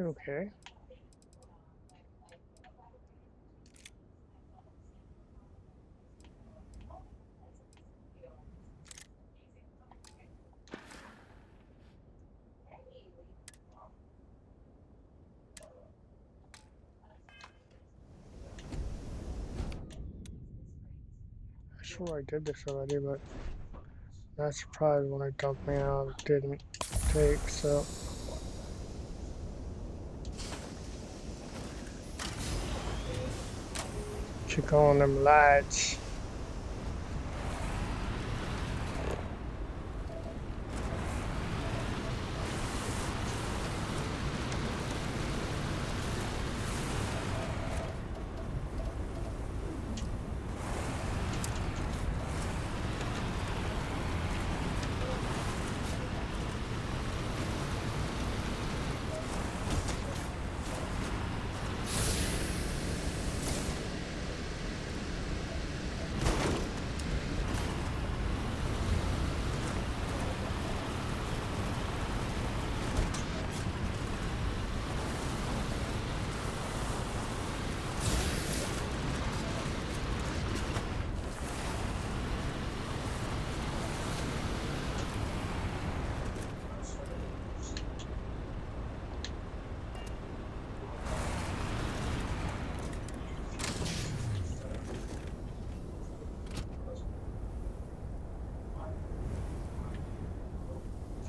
Okay. I swear I did this already, but not surprised when it dumped me out. It didn't take, so. Check on them lights.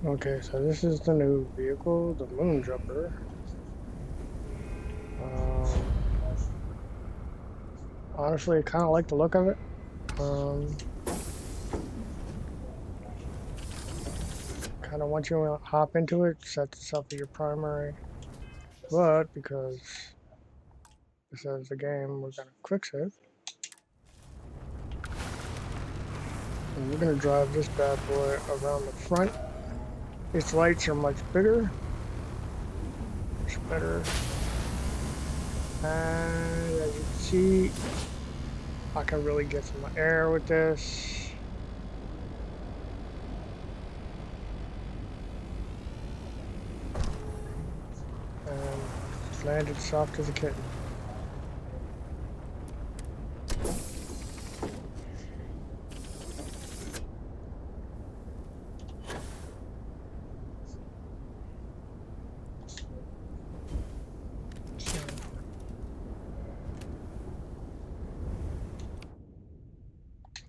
Okay, so this is the new vehicle, the Moonjumper. Honestly, I kind of like the look of it. Kind of want you to hop into it, set this up for your primary. But because this is the game, we're gonna quick save. And we're gonna drive this bad boy around the front. Its lights are much bigger, much better. And as you can see, I can really get some air with this. And landed soft as a kitten.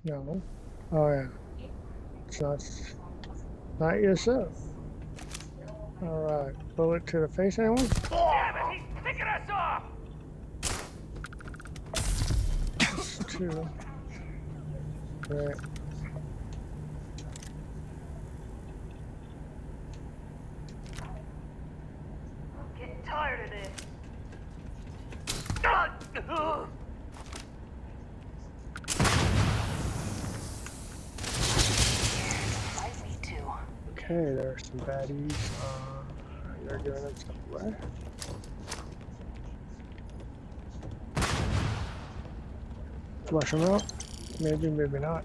No. Oh yeah. It's not yourself. Alright. Bullet to the face, anyone? Damn it, he's picking us off! That's two. Right. I'm getting tired of this. Me too. Okay, there are some baddies. They're giving themselves away. Flush them out. Maybe, maybe not.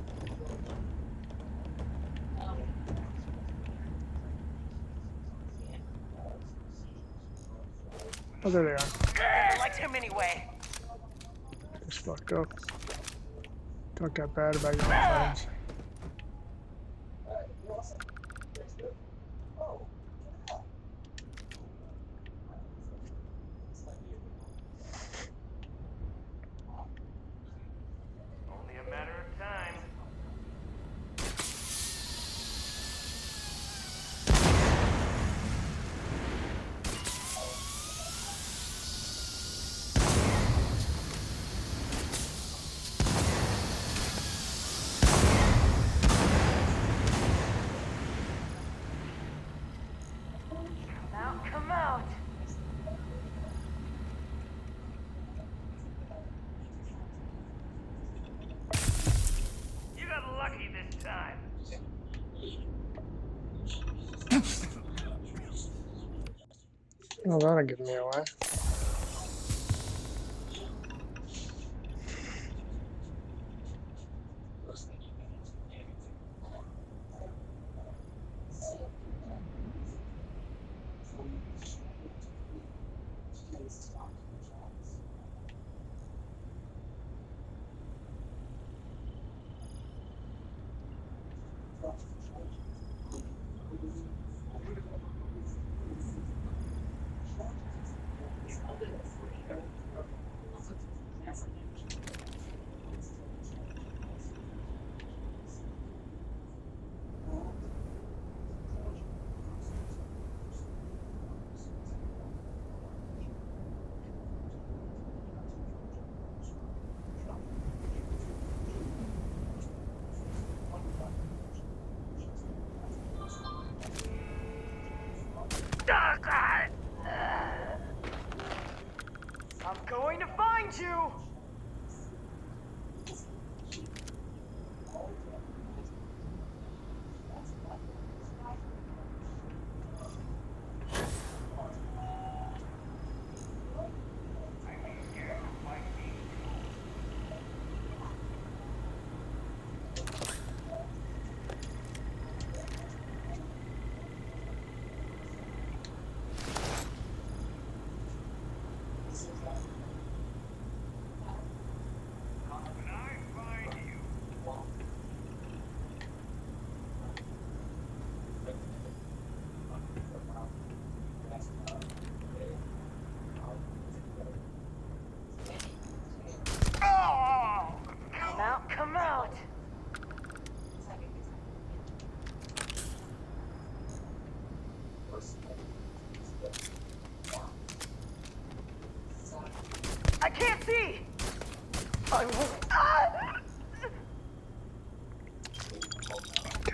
Oh, there they are. I liked him anyway. Just fucked up. Talk that bad about your friends. Only a matter of time. Come out. You got lucky this time. Oh, that'll give me away.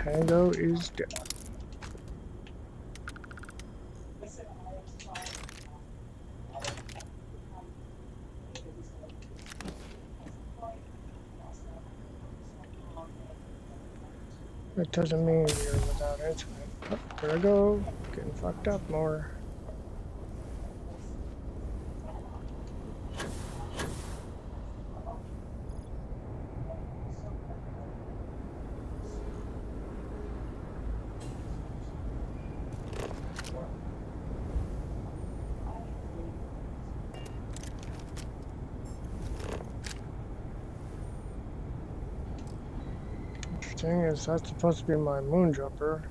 Tango is dead. That doesn't mean you're without incident. Oh, there I go. Getting fucked up more. Interesting is that's supposed to be my moon jumper.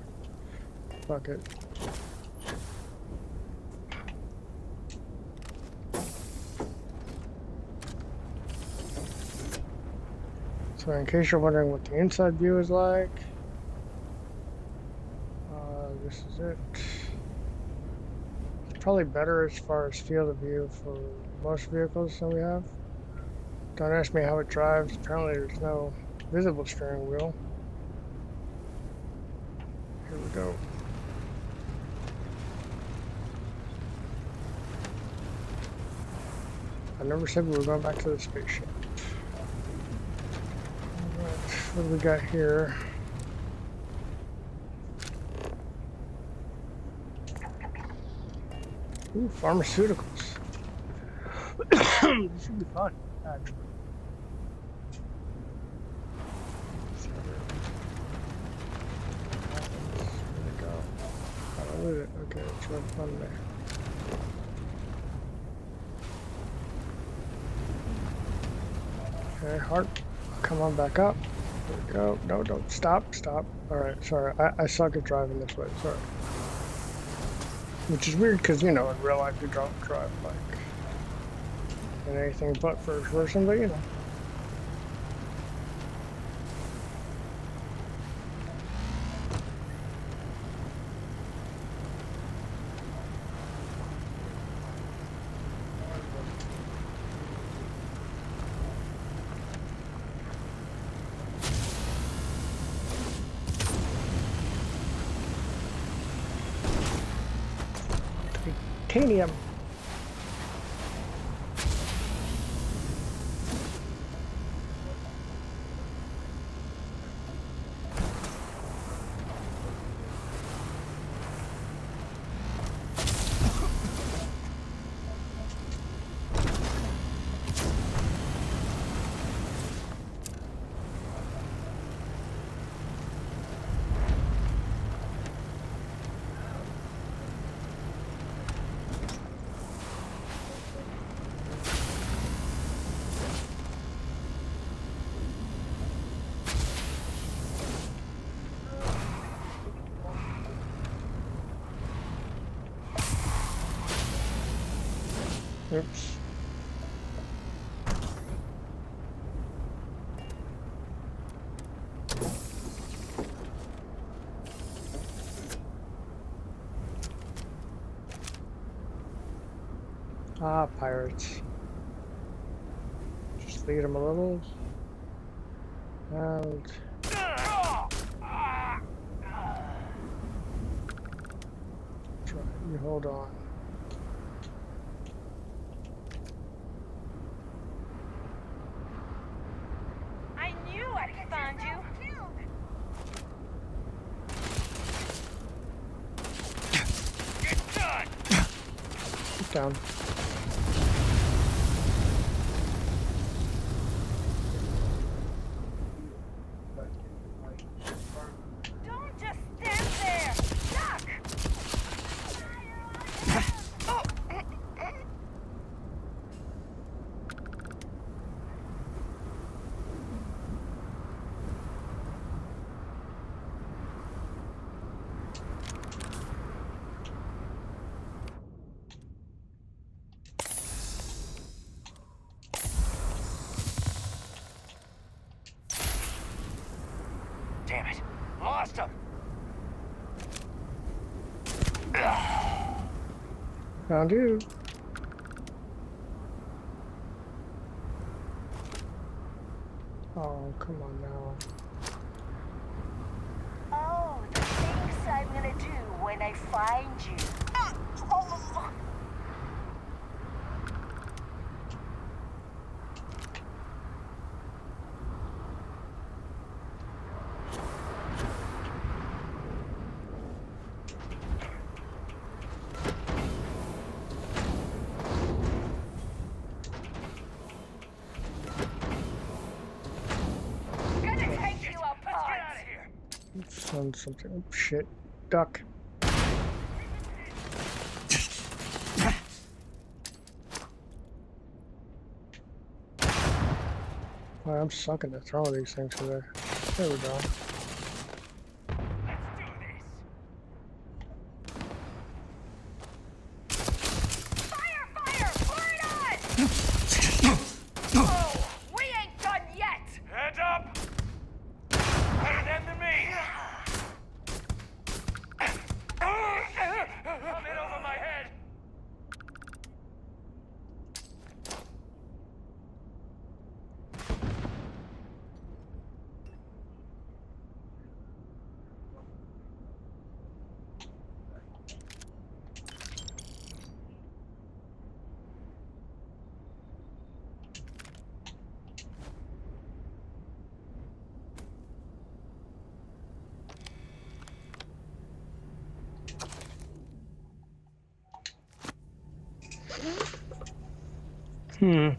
Fuck it. So in case you're wondering what the inside view is like, this is it. It's probably better as far as field of view for most vehicles that we have. Don't ask me how it drives. Apparently there's no visible steering wheel. Here we go. I never said we were going back to the spaceship. Alright, what do we got here? Ooh, pharmaceuticals. This should be fun, actually. There we go. How do I lose it? Okay, it's right fun there. Okay, heart, come on back up. There we go. No, don't stop, stop. Alright, sorry. I suck at driving this way, sorry. Which is weird because, you know, in real life you don't drive like in anything but first person, but you know. Titanium. Oops. Ah, pirates. Just lead them a little. And try, you hold on. I knew I'd find you. Get done. Get down. Don't just stand there. Duck. Damn it. Lost him. Found you. Oh, come on now. they find you. Gonna take you apart. Send something. Oh, shit. Duck. Boy, I'm sucking at throwing these things today. There we go. Fire, fire! Pour it on! Oh, we ain't done yet! Hands up! An enemy! Coming over my head! Hmm.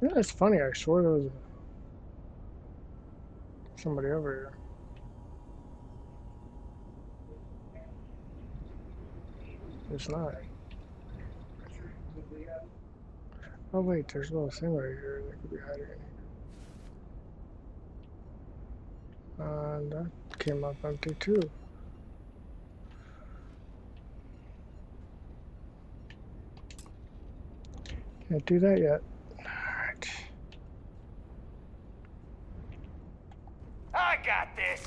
Yeah, it's funny. I swear there was somebody over here. It's not. Oh wait, there's a little thing right here that could be hiding in here. And that came up empty too. Can't do that yet. Alright. I got this!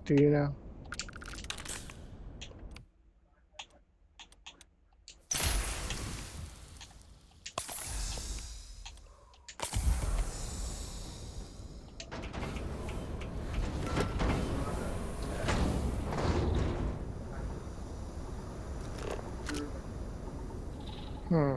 Do you now? Hmm.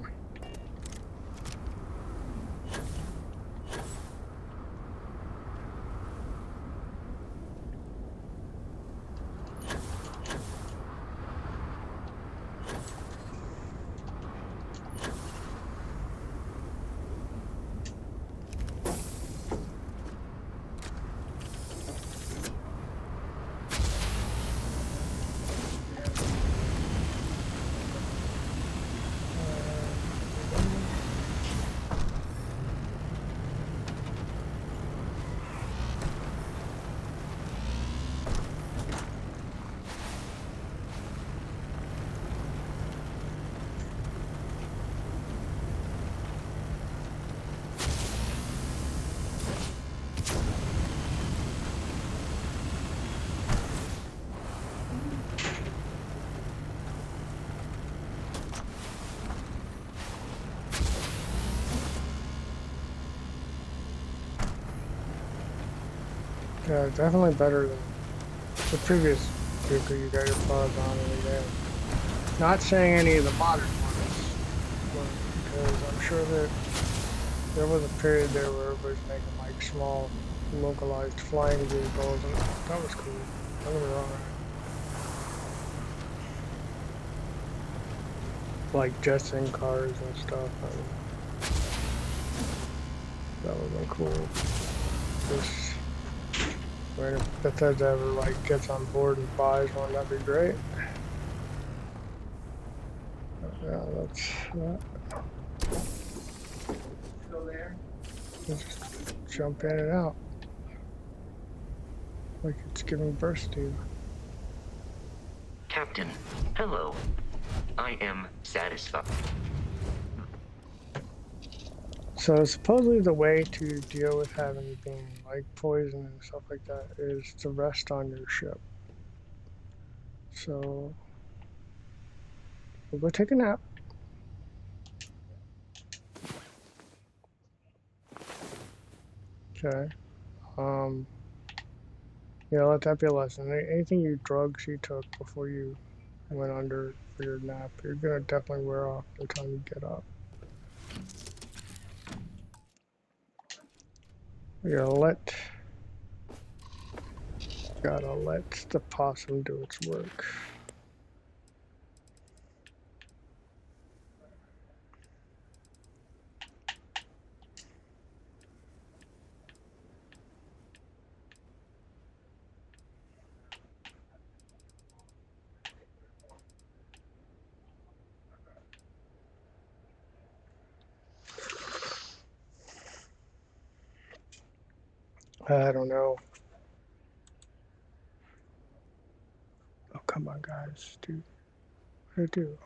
Yeah, definitely better than the previous vehicle you got your paws on in the game. Not saying any of the modern ones, because I'm sure that there was a period there where everybody's making like small, localized flying vehicles, and that was cool. Don't get me wrong. like jets and cars and stuff. And that would have been cool. Just when if Bethesda ever like gets on board and buys one, that'd be great. Yeah, that's that. Still there? Just jump in and out like it's giving birth to you. Captain, hello. I am satisfied. So supposedly the way to deal with having being like poison and stuff like that is to rest on your ship. So we'll go take a nap. Okay. Yeah, let that be a lesson. Anything drugs you took before you went under for your nap, you're gonna definitely wear off by the time you get up. You gotta let the possum do its work. I don't know. Oh, come on, guys. Dude, what do I do?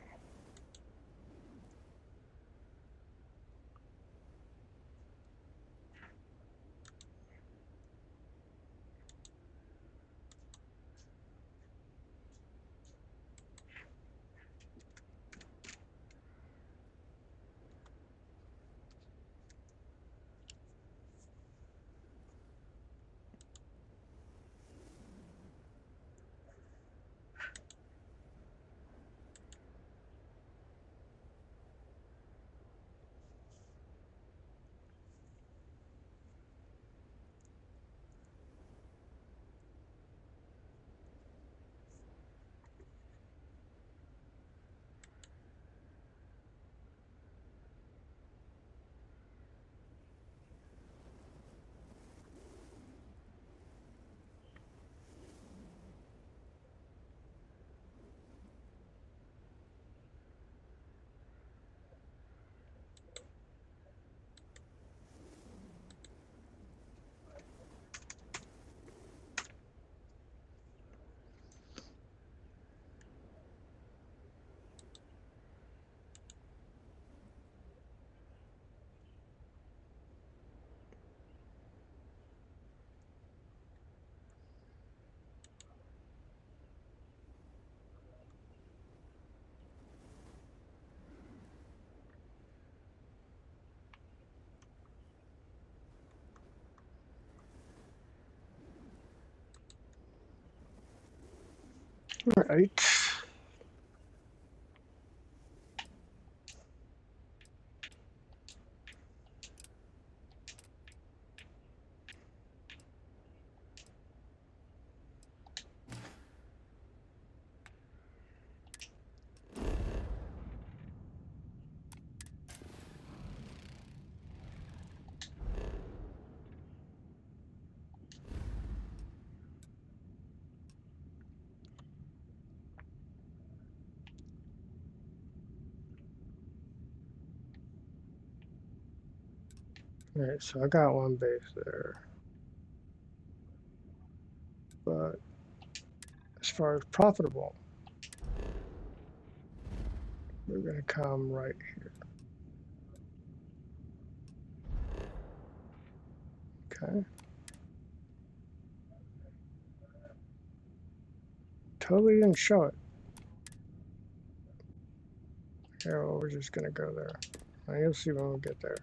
All right. All right, so I got one base there. But as far as profitable, we're gonna come right here. Okay. Totally didn't show it. Yeah, well, we're just gonna go there. Now you'll see when we get there.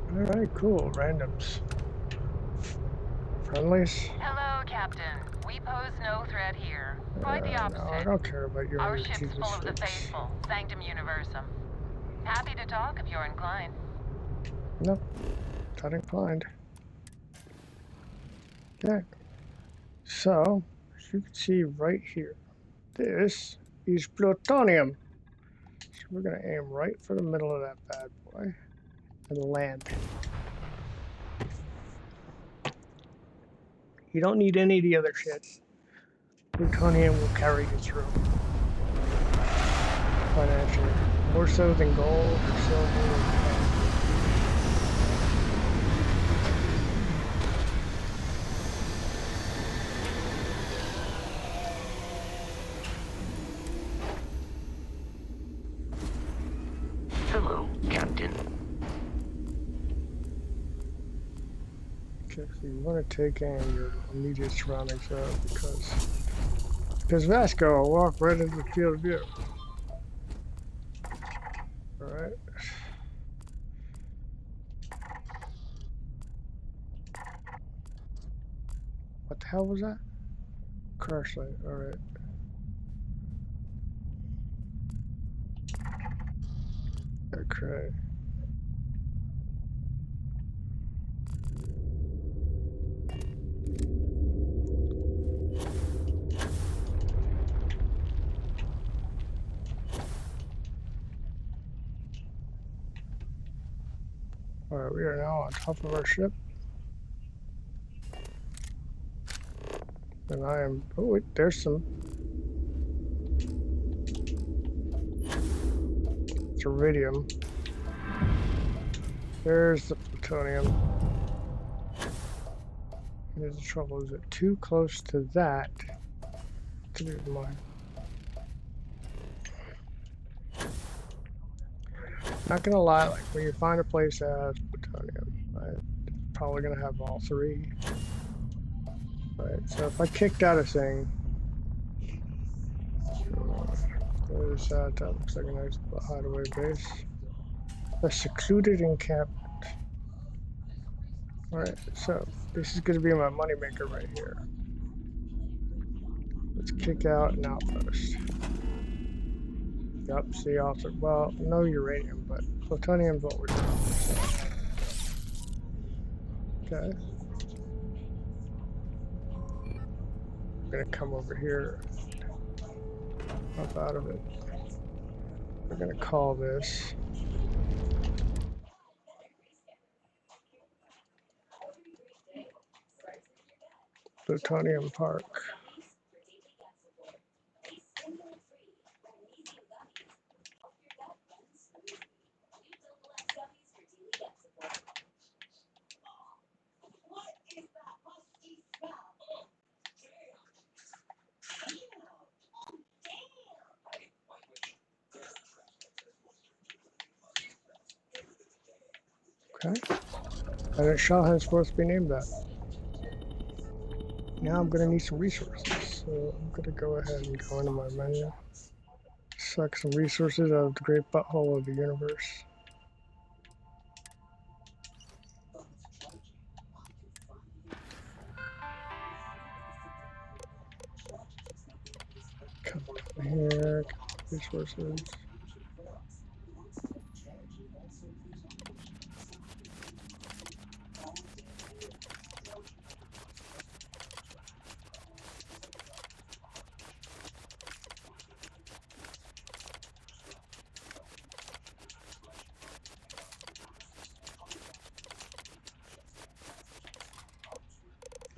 Alright, cool. Randoms. Friendlies? Hello, Captain. We pose no threat here. Quite the opposite. No, I don't care about your Our ship's Jesus full of the freaks. faithful, Sanctum Universum. Happy to talk if you're inclined. Nope. Not inclined. Okay. So, as you can see right here, this is plutonium. So we're gonna aim right for the middle of that bad boy and land. You don't need any of the other shit. Plutonium will carry you through financially, more so than gold or silver or cash. Hello, Captain. Okay, so you want to take in your immediate surroundings though, because Vasco will walk right into the field of view. Alright. What the hell was that? Crash light, alright. Okay. Alright, we are now on top of our ship. And I am, oh wait, there's some. It's iridium. There's the plutonium. Here's the trouble, is it too close to that to be mine? Not gonna lie, like when you find a place that has plutonium, right, it's probably gonna have all three. Right, so if I kicked out a thing, there's that looks like a nice hideaway base. A secluded encampment. Alright, so this is gonna be my moneymaker right here. Let's kick out an outpost. Yep, see also, well, no uranium, but plutonium's what we're doing. Okay. I'm gonna come over here, up out of it. We're gonna call this Plutonium Park. Okay, and it shall henceforth be named that. Now I'm gonna need some resources, so I'm gonna go ahead and go into my menu, select some resources out of the great butthole of the universe. Come over here, resources.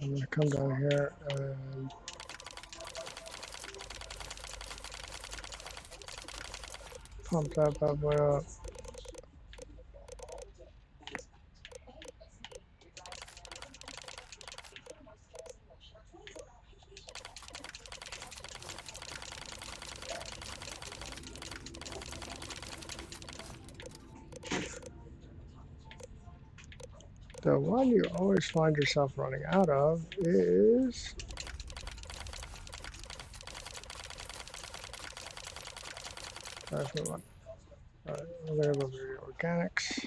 I'm gonna come down here and pump that bad boy up. The one you always find yourself running out of is that's the one. Alright, we're gonna go to organics.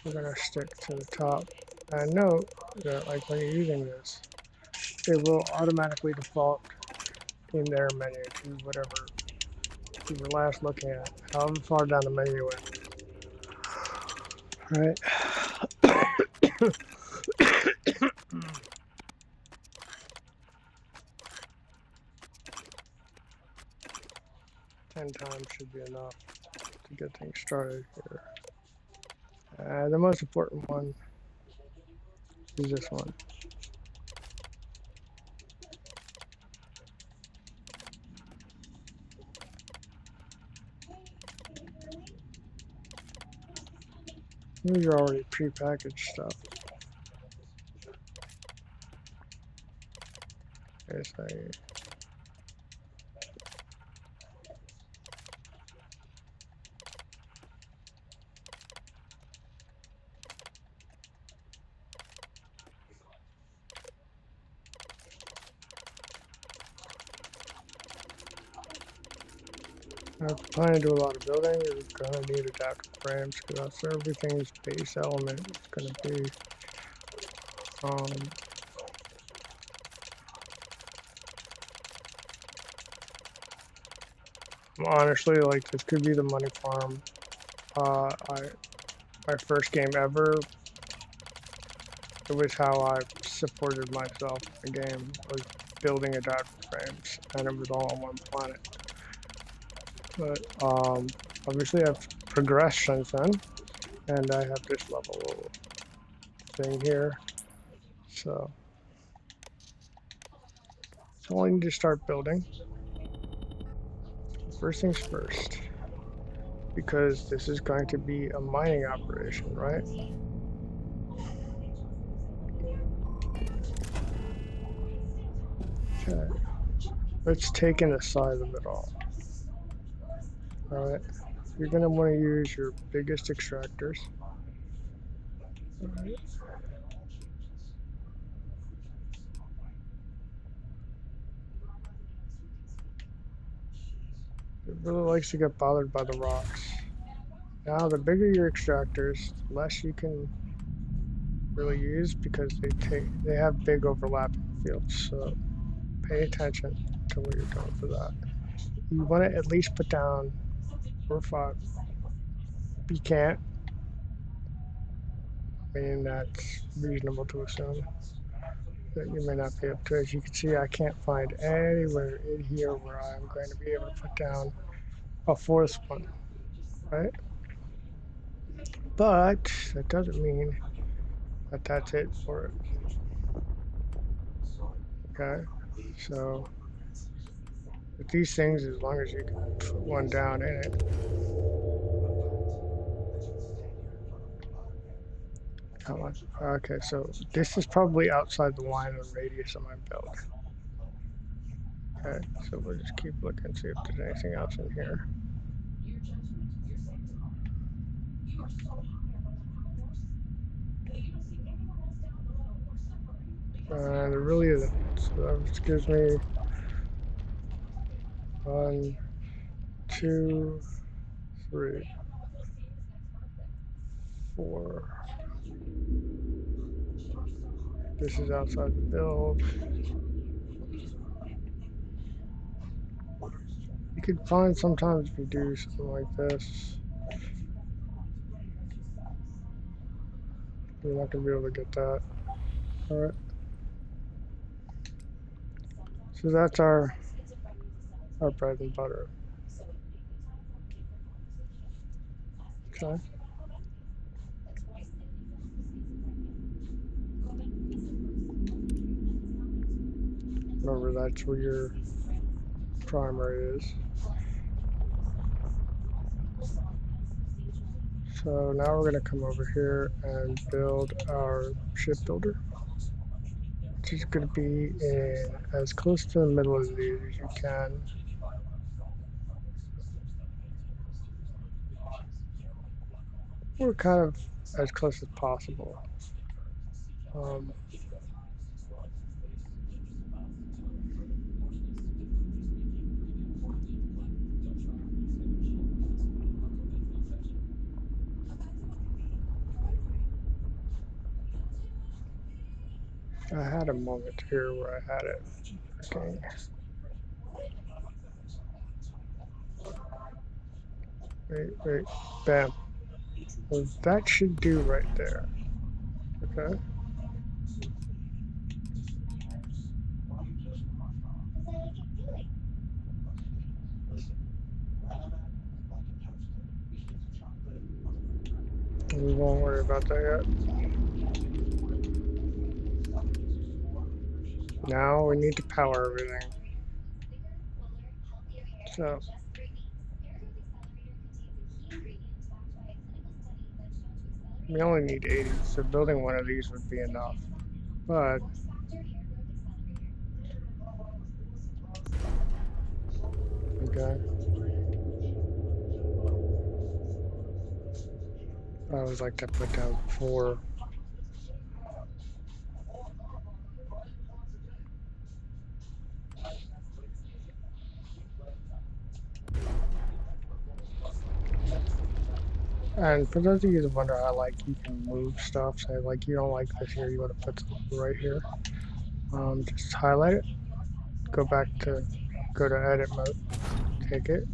We're gonna stick to the top. And note that like when you're using this, it will automatically default in their menu to whatever you were last looking at, however far down the menu went. Alright. 10 times should be enough to get things started here. The most important one is this one. These are already prepackaged stuff. There's a I plan to do a lot of building. You're gonna need adaptive frames because that's everything's base element. It's gonna be honestly, like, this could be the money farm. My first game ever. It was how I supported myself in the game, was building adaptive frames, and it was all on one planet. But obviously I've progressed since then, and I have this level thing here. So I need to start building. First things first, because this is going to be a mining operation, right? Okay, let's take in the size of it all. Alright, you're going to want to use your biggest extractors. Alright. It really likes to get bothered by the rocks. Now, the bigger your extractors, the less you can really use because they have big overlapping fields. So pay attention to what you're doing for that. You want to at least put down 4 or 5. You can't. I mean, that's reasonable to assume that you may not be able to. As you can see, I can't find anywhere in here where I'm going to be able to put down a 4th one, right? But that doesn't mean that that's it for it. Okay, so with these things, as long as you can put one down in it. Come on. Okay, so this is probably outside the line of radius of my build. Okay, so we'll just keep looking, see if there's anything else in here. There really isn't. So that gives me 1, 2, 3, 4. This is outside the build. You could find sometimes if you do something like this, you're not gonna be able to get that. All right. So that's our bread and butter. Okay. Remember, that's where your primary is. So now we're going to come over here and build our ship builder, which is going to be in as close to the middle of these as you can. Or kind of as close as possible. I had a moment here where I had it. Okay. Wait, bam. Well, that should do right there. Okay. We won't worry about that yet. Now we need to power everything. So we only need 80, so building one of these would be enough. But okay. I always like to put down 4. And for those of you that wonder how like you can move stuff, say like you don't like this here, you want to put something right here. Just highlight it, go to edit mode, take it,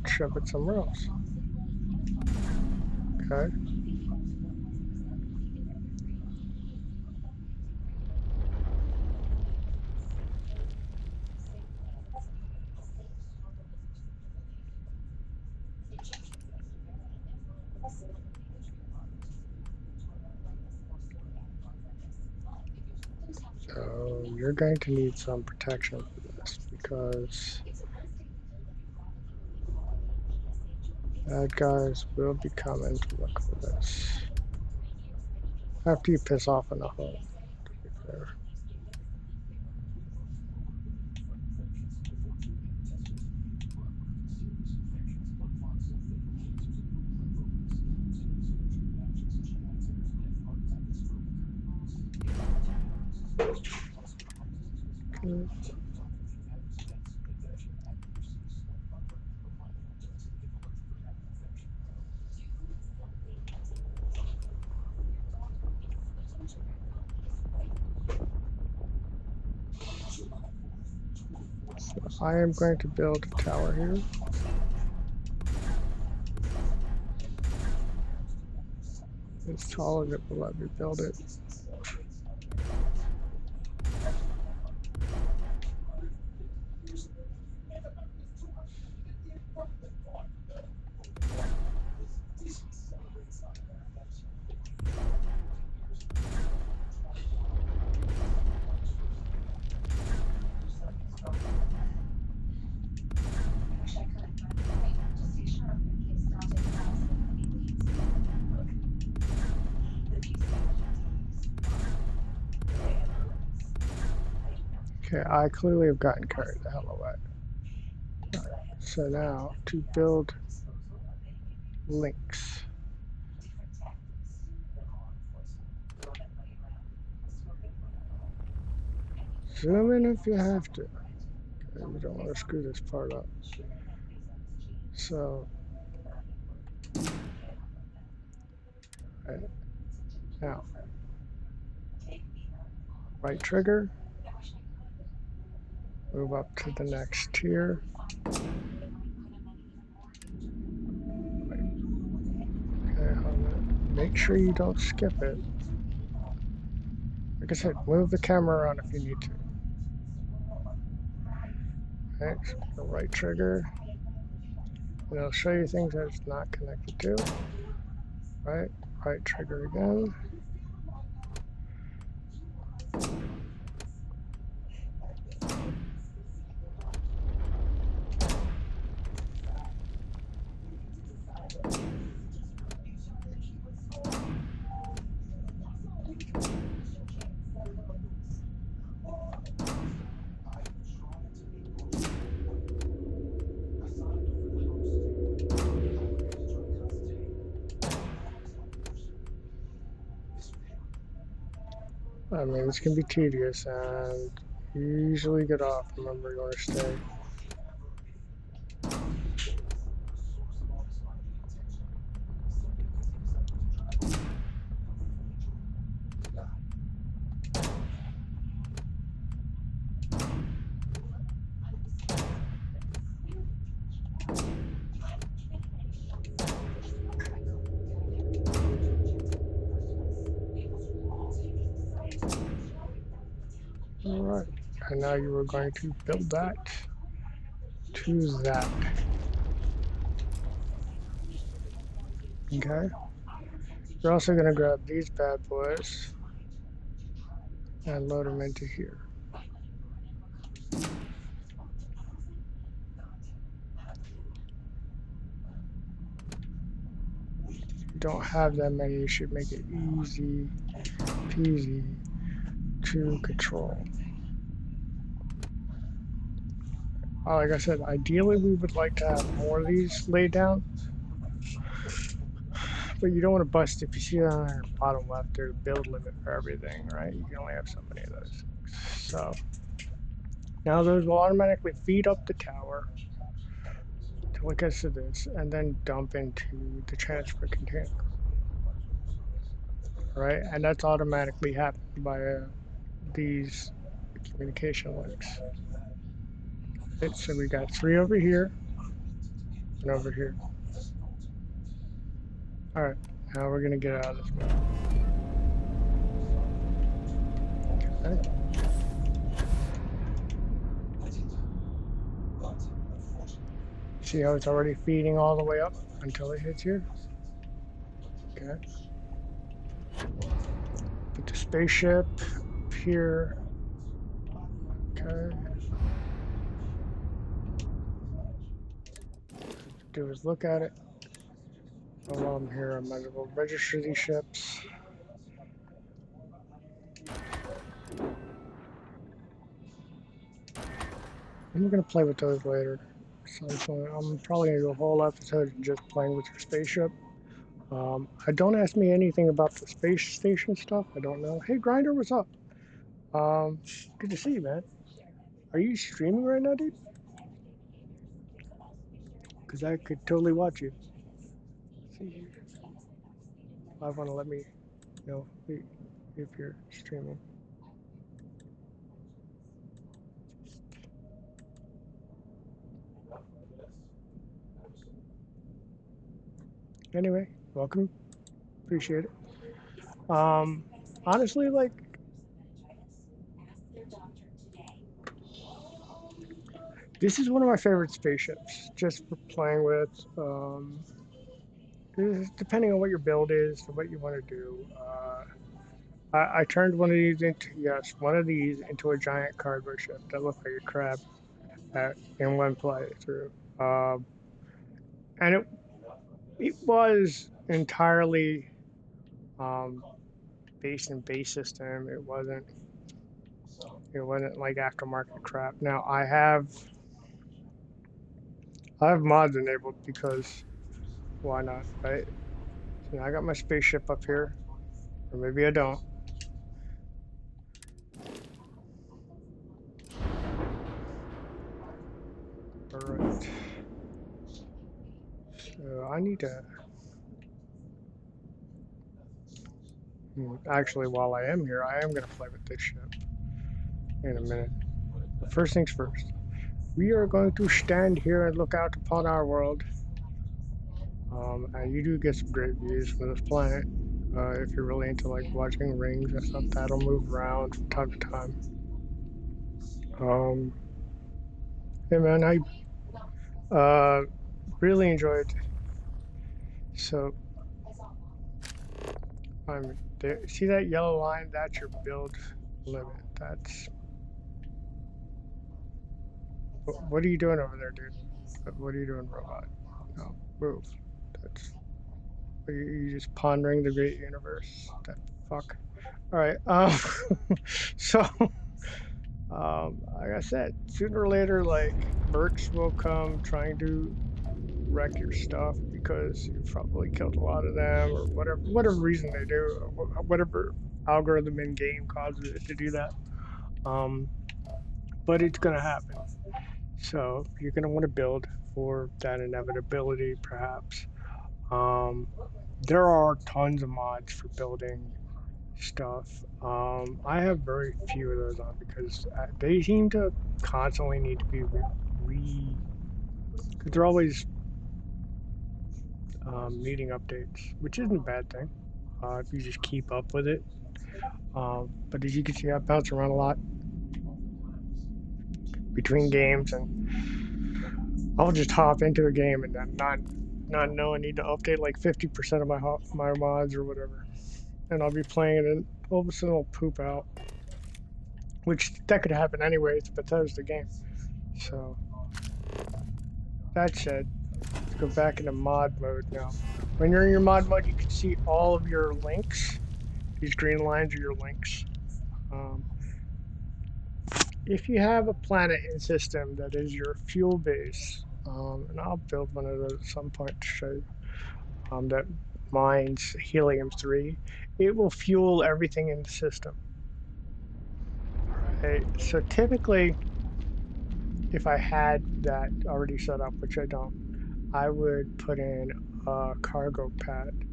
shove it somewhere else. Okay. So you're going to need some protection for this because bad guys will be coming to look for this. After you piss off enough of them, to be fair. Okay. So I am going to build a tower here. As tall as it will let me build it. Okay, I clearly have gotten carried the hell away. Right, so now to build links. Zoom in if you have to. Okay, we don't want to screw this part up. So, right, now, right trigger. Move up to the next tier. Okay, make sure you don't skip it. Like I said, move the camera around if you need to. Okay, so the right trigger. And it'll show you things that it's not connected to. Right trigger again. I mean, this can be tedious and you usually get off. Remember, you want to stay. Alright, and now you are going to build that to that. Okay. We're also gonna grab these bad boys and load them into here. If you don't have that many, you should make it easy peasy to control. Like I said, ideally we would like to have more of these laid down, but you don't want to bust. If you see on the bottom left, there's a build limit for everything, right? You can only have so many of those. So now those will automatically feed up the tower till it gets to this, and then dump into the transfer container, right? And that's automatically happened by these communication links. Right, so we got 3 over here and over here. All right, now we're gonna get out of this map. Okay. See how it's already feeding all the way up until it hits here? Okay. Put the spaceship up here. Okay. Do is look at it. And while I'm here, I might as well register these ships. I'm gonna play with those later. So I'm probably gonna do a whole episode just playing with your spaceship. Don't ask me anything about the space station stuff. I don't know. Hey, Grinder, what's up? Good to see you, man. Are you streaming right now, dude? Because I could totally watch you. Let's see here. I want to let me know if you're streaming. Anyway, welcome. Appreciate it. Honestly, like, this is one of my favorite spaceships, just for playing with. Depending on what your build is and what you want to do. I turned one of these into a giant cargo ship that looked like a crab in one playthrough. And it was entirely based in base system. It wasn't like aftermarket crap. Now I have mods enabled because why not, right? So now I got my spaceship up here, or maybe I don't. All right. So I need to. Actually, while I am here, I am going to play with this ship in a minute. But first things first. We are going to stand here and look out upon our world. And you do get some great views from this planet. If you're really into like watching rings and stuff, that'll move around from time to time. Hey man, I really enjoyed. So there. See that yellow line? That's your build limit. That's. What are you doing over there, dude? What are you doing, robot? No, move. That's. You just pondering the great universe. That fuck. All right. So, like I said, sooner or later, like mercs will come trying to wreck your stuff because you probably killed a lot of them, or whatever reason they do, whatever algorithm in game causes it to do that. But it's gonna happen. So you're gonna want to build for that inevitability, perhaps. There are tons of mods for building stuff. I have very few of those on because they seem to constantly need to be because they're always needing updates, which isn't a bad thing if you just keep up with it. But as you can see, I bounce around a lot between games, and I'll just hop into a game and then not know I need to update like 50% of my mods or whatever, and I'll be playing it and all of a sudden it'll poop out, which that could happen anyway. It's a Bethesda game. So that said, let's go back into mod mode now. When you're in your mod mode, you can see all of your links. These green lines are your links. If you have a planet in system that is your fuel base, and I'll build one of those at some point to show you, that mines helium-3, it will fuel everything in the system. Right? So typically, if I had that already set up, which I don't, I would put in a cargo pad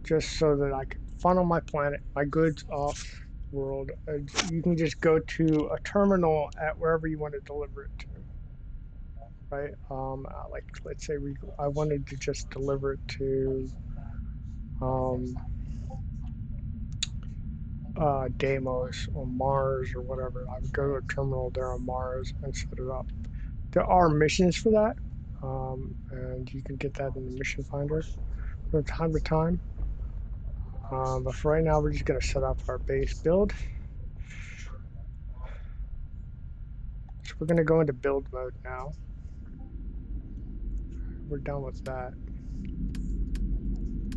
just so that I could funnel my goods off world. You can just go to a terminal at wherever you want to deliver it to, right? Like let's say I wanted to just deliver it to Deimos or Mars or whatever. I would go to a terminal there on Mars and set it up. There are missions for that, and you can get that in the mission finder from time to time. But for right now, we're just going to set up our base build. So we're going to go into build mode now. We're done with that.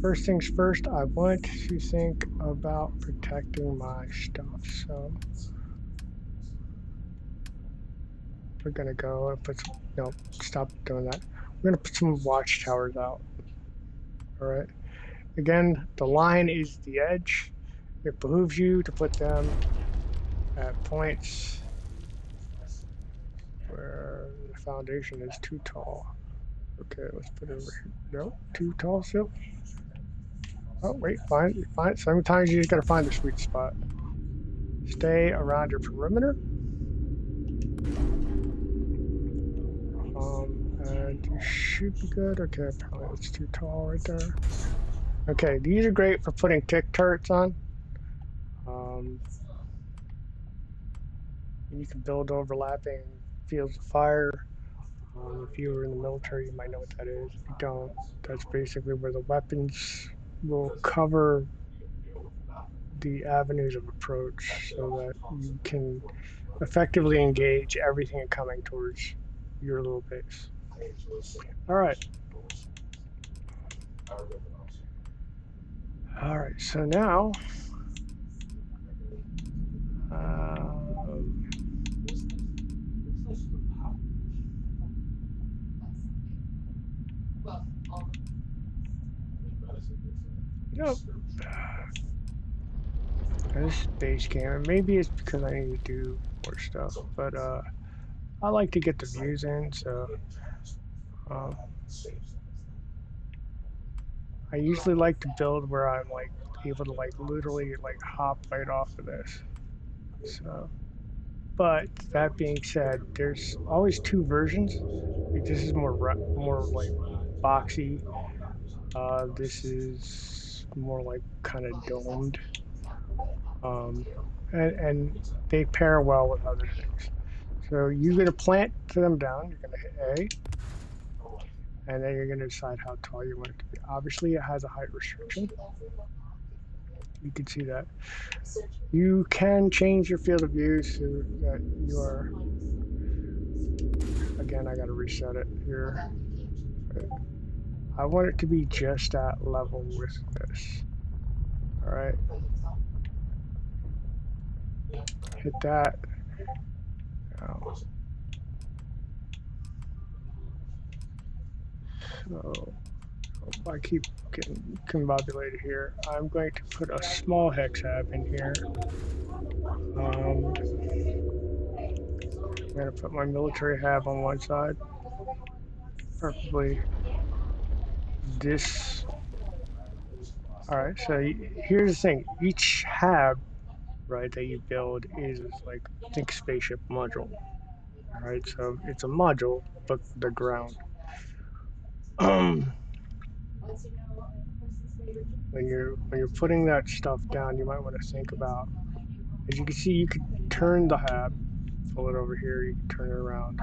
First things first, I want to think about protecting my stuff. So we're going to go and put some, no, stop doing that. We're going to put some watchtowers out. All right. Again, the line is the edge. It behooves you to put them at points where the foundation is too tall. Okay, let's put it over here. No, too tall still. Oh, wait, fine. Sometimes you just gotta find the sweet spot. Stay around your perimeter. And you should be good. Okay, apparently it's too tall right there. Okay, these are great for putting tick turrets on. You can build overlapping fields of fire. If you were in the military, you might know what that is. If you don't, that's basically where the weapons will cover the avenues of approach so that you can effectively engage everything coming towards your little base. All right. All right, so now this is base game, and maybe it's because I need to do more stuff, but I like to get the views in, so I usually like to build where I'm like able to like literally like hop right off of this. So, but that being said, there's always two versions. Like, this is more like boxy. This is more like kind of domed. And they pair well with other things. So you're going to plant them down. You're going to hit A, and then you're going to decide how tall you want it to be. Obviously, it has a height restriction. You can see that. You can change your field of view so that you are. Again, I got to reset it here. I want it to be just at level with this. All right. Hit that. Now, so if I keep getting combobulated here, I'm going to put a small hex hab in here. I'm going to put my military hab on one side, preferably this. All right, so here's the thing. Each hab, right, that you build is like, think spaceship module. All right, so it's a module, but the ground. When you're putting that stuff down, you might want to think about, as you can see, you could turn the hab, pull it over here, you can turn it around.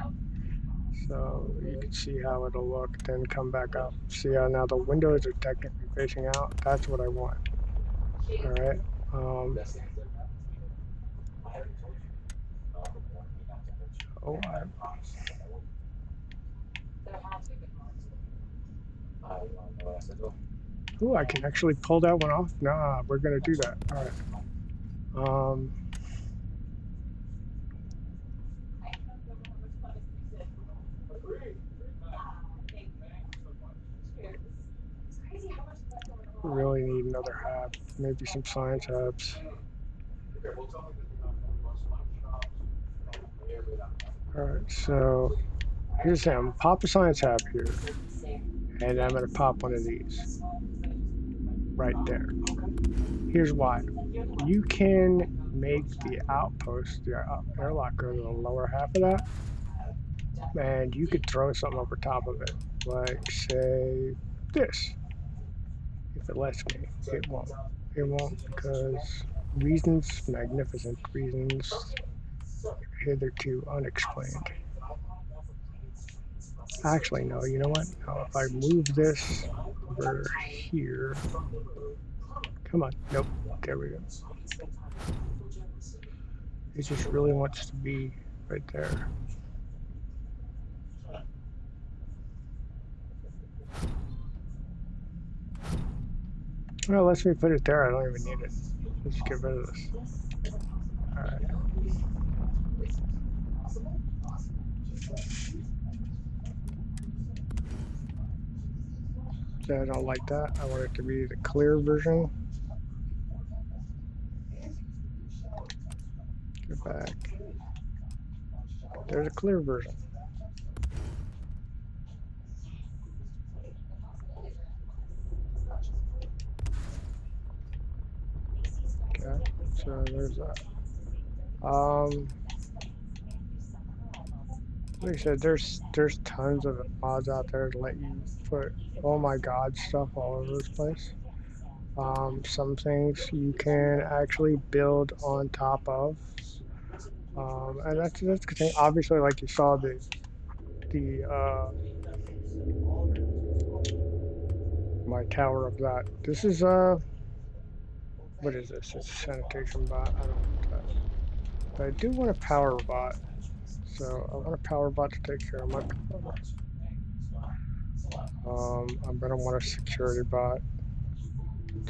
So you can see how it'll look, then come back up. See how now the windows are technically facing out? That's what I want. Alright. Oh, ooh, I can actually pull that one off? Nah, we're gonna do that. Alright. Really need another hab. Maybe some science habs. Alright, so here's him. Pop a science hab here. And I'm gonna pop one of these. Right there. Here's why. You can make the outpost, the airlock, go to the lower half of that. And you could throw something over top of it. Like, say, this. If it lets me. It won't. It won't because reasons, magnificent reasons, hitherto unexplained. Actually, no, you know what? No, if I move this over here. Come on. Nope. There we go. It just really wants to be right there. Well, lets me put it there. I don't even need it. Let's get rid of this. Alright. So I don't like that. I want it to be the clear version. Get back. There's a clear version. Okay, so there's that. Like I said, there's tons of mods out there to let you put oh my god stuff all over this place. Some things you can actually build on top of. And that's the thing. Obviously, like you saw the my tower of that. This is what is this? It's a sanitation bot. I don't want that. But I do want a power bot. So I want a power bot to take care of my power. I'm gonna want a security bot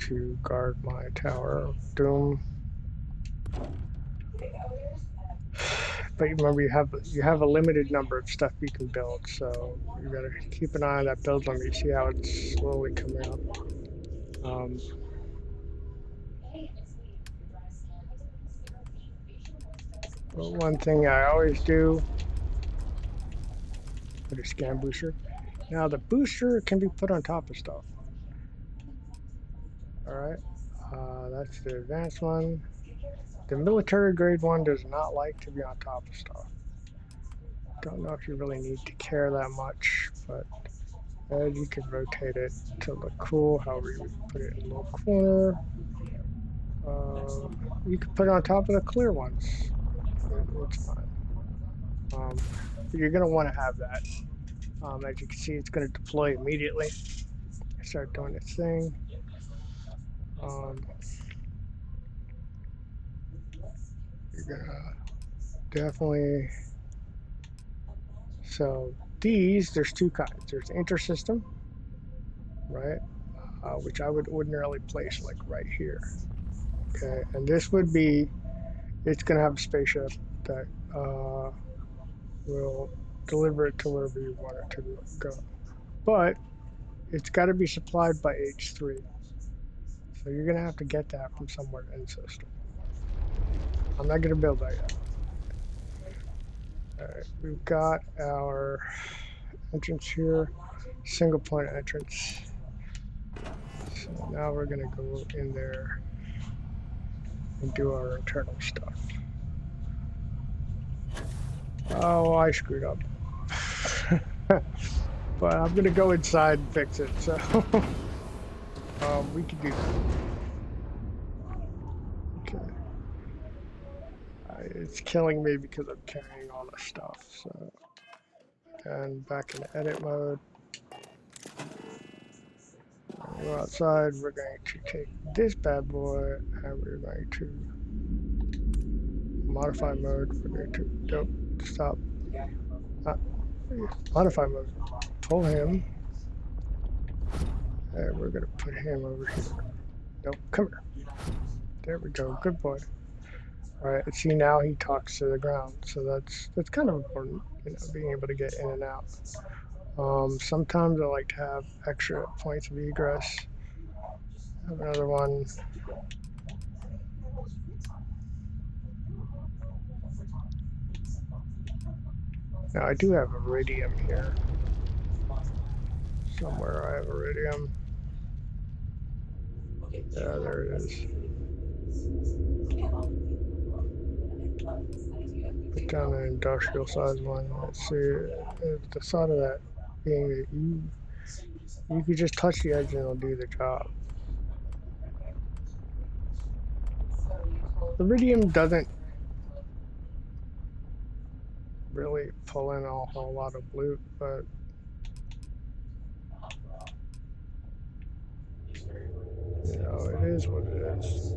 to guard my tower of doom. But remember, you have a limited number of stuff you can build, so you gotta keep an eye on that build limit. You see how it's slowly coming up. But one thing I always do, put a scan booster. Now the booster can be put on top of stuff. All right, that's the advanced one. The military grade one does not like to be on top of stuff. Don't know if you really need to care that much, but you can rotate it to look cool. However, you would put it in a little corner. You can put it on top of the clear ones. It's fine. But you're gonna want to have that. As you can see, it's going to deploy immediately. Start doing its thing. You're gonna definitely. So these, there's two kinds. There's intersystem, right? Which I would ordinarily place like right here. Okay, and this would be. It's gonna have a spaceship that will deliver it to wherever you want it to go. But it's got to be supplied by H3. So you're going to have to get that from somewhere in the system. I'm not going to build that yet. Alright, we've got our entrance here, single point entrance. So now we're going to go in there and do our internal stuff. Oh, I screwed up. But I'm gonna go inside and fix it, so we can do that. Okay. It's killing me because I'm carrying all the stuff, so and back in edit mode. Go outside, we're going to take this bad boy and we're going to modify mode. We're going to, nope, stop. Modify mode. Pull him. And we're going to put him over here. Nope, come here. There we go, good boy. Alright, see now he talks to the ground, so that's kind of important, you know, being able to get in and out. Sometimes I like to have extra points of egress. Have another one. Now I do have iridium here. Somewhere I have iridium. Yeah, there it is. Put down an industrial size one. Let's see. The thought of that being that you could just touch the edge and it'll do the job. Iridium doesn't really pull in a whole lot of loot, but you know, it is what it is.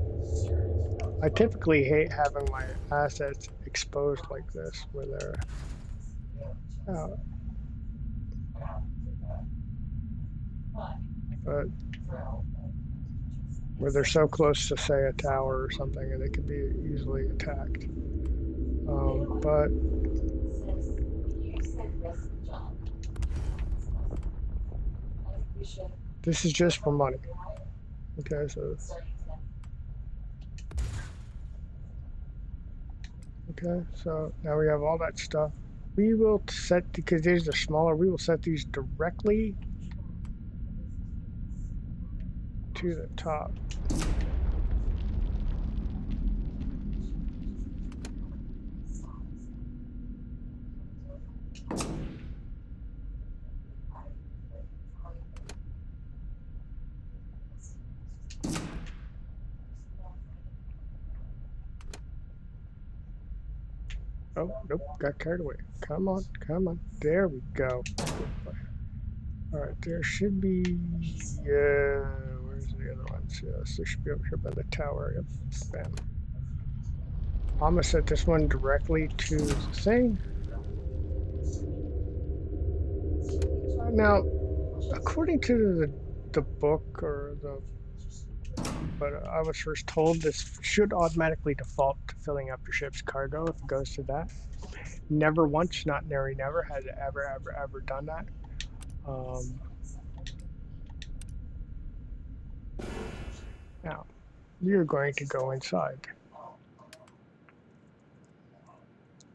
I typically hate having my assets exposed like this, where they're but where they're so close to, say, a tower or something, and they can be easily attacked. But this is just for money. Okay, so now we have all that stuff. We will set, because these are smaller, we will set these directly to the top. Oh, nope, got carried away. Come on, come on. There we go. Alright, there should be, where's the other ones? Yes, they should be over here by the tower. Yep, bam. I'm gonna set this one directly to the thing. Now, according to the book or but I was first told this should automatically default to filling up your ship's cargo if it goes to that. Never once, not never, has it ever done that. Now, you're going to go inside.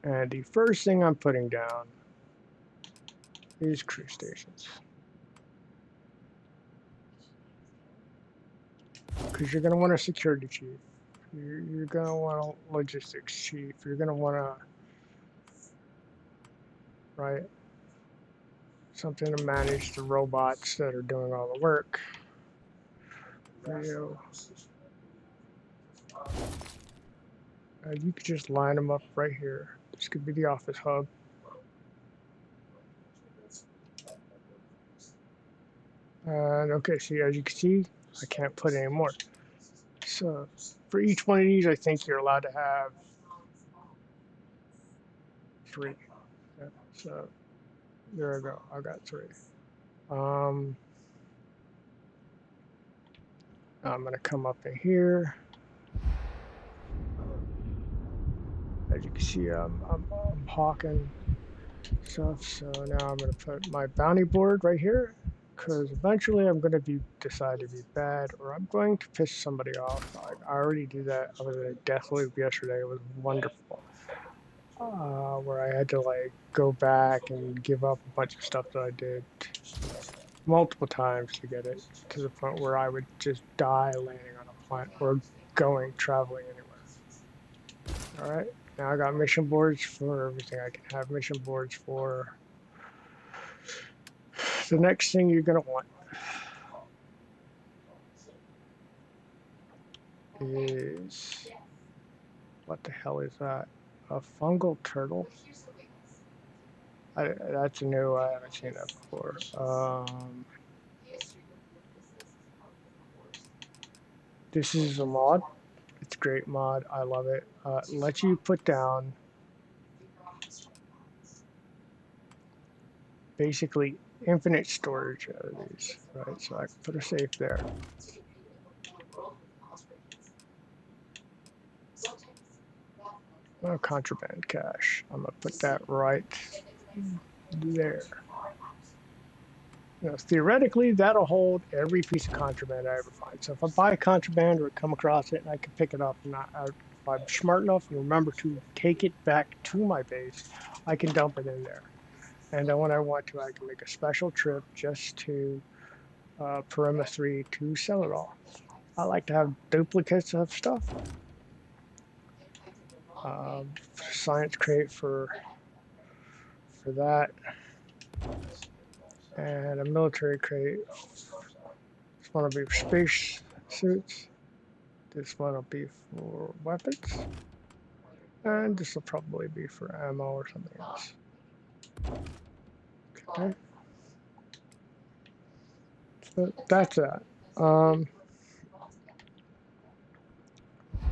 And the first thing I'm putting down is crew stations. Because you're going to want a security chief. You're going to want a logistics chief. You're going to want a, right, something to manage the robots that are doing all the work for you. You could just line them up right here. This could be the office hub. And okay, see, as you can see, I can't put any more. So for each one of these, I think you're allowed to have 3. Yeah, so there I go. I got 3. I'm gonna come up in here. As you can see, I'm hawking stuff. So now I'm gonna put my bounty board right here, because eventually I'm going to decide to be bad, or I'm going to piss somebody off. I already do that. I was in a death loop yesterday. It was wonderful. Where I had to like go back and give up a bunch of stuff that I did multiple times to get it to the point where I would just die landing on a planet or traveling anywhere. All right, now I got mission boards for everything I can have mission boards for. The next thing you're going to want is, what the hell is that? A fungal turtle? That's new. I haven't seen that before. This is a mod. It's a great mod. I love it. Lets you put down basically infinite storage of these, right? So I can put a safe there. Contraband cache. I'm gonna put that right there. Theoretically, that'll hold every piece of contraband I ever find. So if I buy contraband or come across it and I can pick it up, and if I'm smart enough and remember to take it back to my base, I can dump it in there. And then when I want to, I can make a special trip just to Perimeter 3 to sell it all. I like to have duplicates of stuff. Science crate for that. And a military crate. This one will be for space suits. This one will be for weapons. And this will probably be for ammo or something else. Okay. So that's that. We're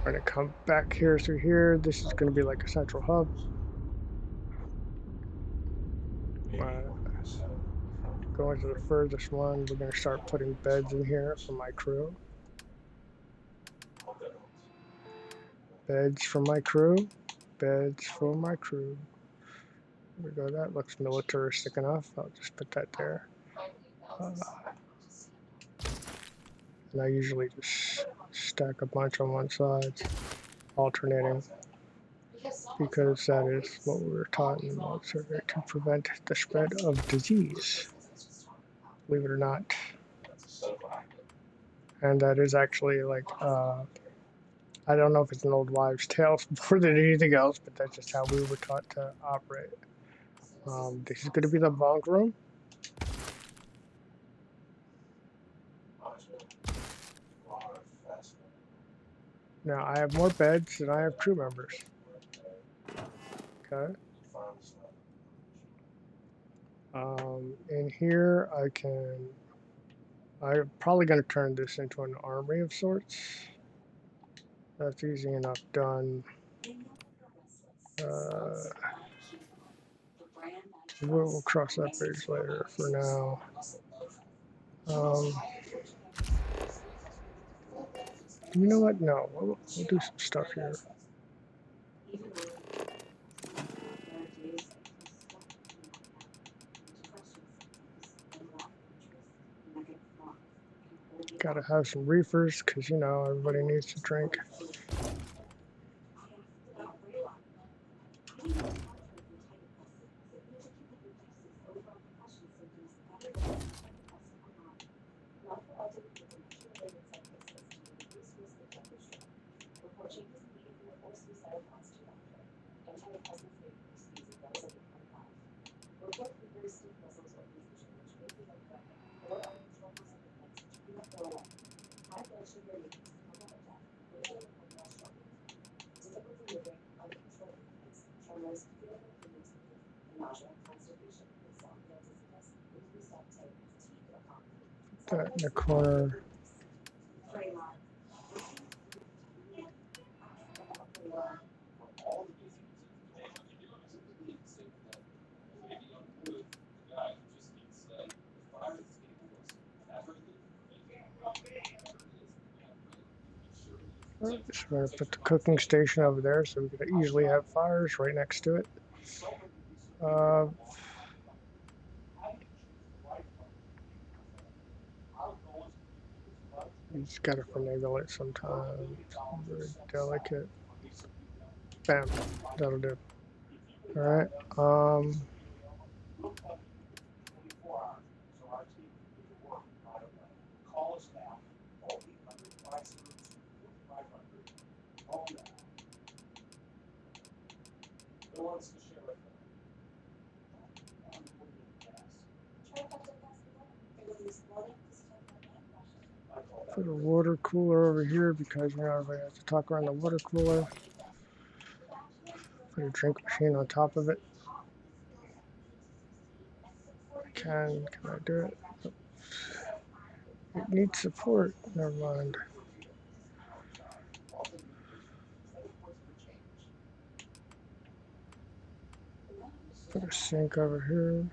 gonna come back here through here. This is gonna be like a central hub. Going to the furthest one, we're gonna start putting beds in here for my crew. Beds for my crew. Beds for my crew. There we go. That looks militaristic enough. I'll just put that there. And I usually just stack a bunch on one side, alternating, because that is what we were taught in the military to prevent the spread of disease. Believe it or not. And that is actually like, I don't know if it's an old wives' tale more than anything else, but that's just how we were taught to operate. This is going to be the bunk room. Now, I have more beds than I have crew members. Okay. In here, I'm probably going to turn this into an armory of sorts. That's easy enough done. We'll cross that bridge later. For now, you know what? No, we'll do some stuff here. Gotta have some reefers, because, everybody needs to drink. That in the corner. Just going to put the cooking station over there so we can easily have fires right next to it. You just gotta finagle it sometimes. Very delicate. Bam. That'll do. Alright. Put a water cooler over here because everybody has to talk around the water cooler. Put a drink machine on top of it. Can I do it? It needs support. Never mind. Put a sink over here.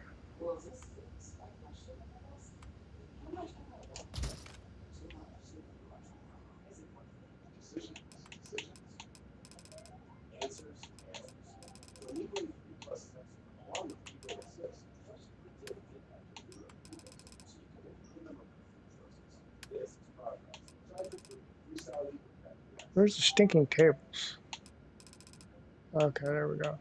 Where's the stinking tables? Okay, there we go.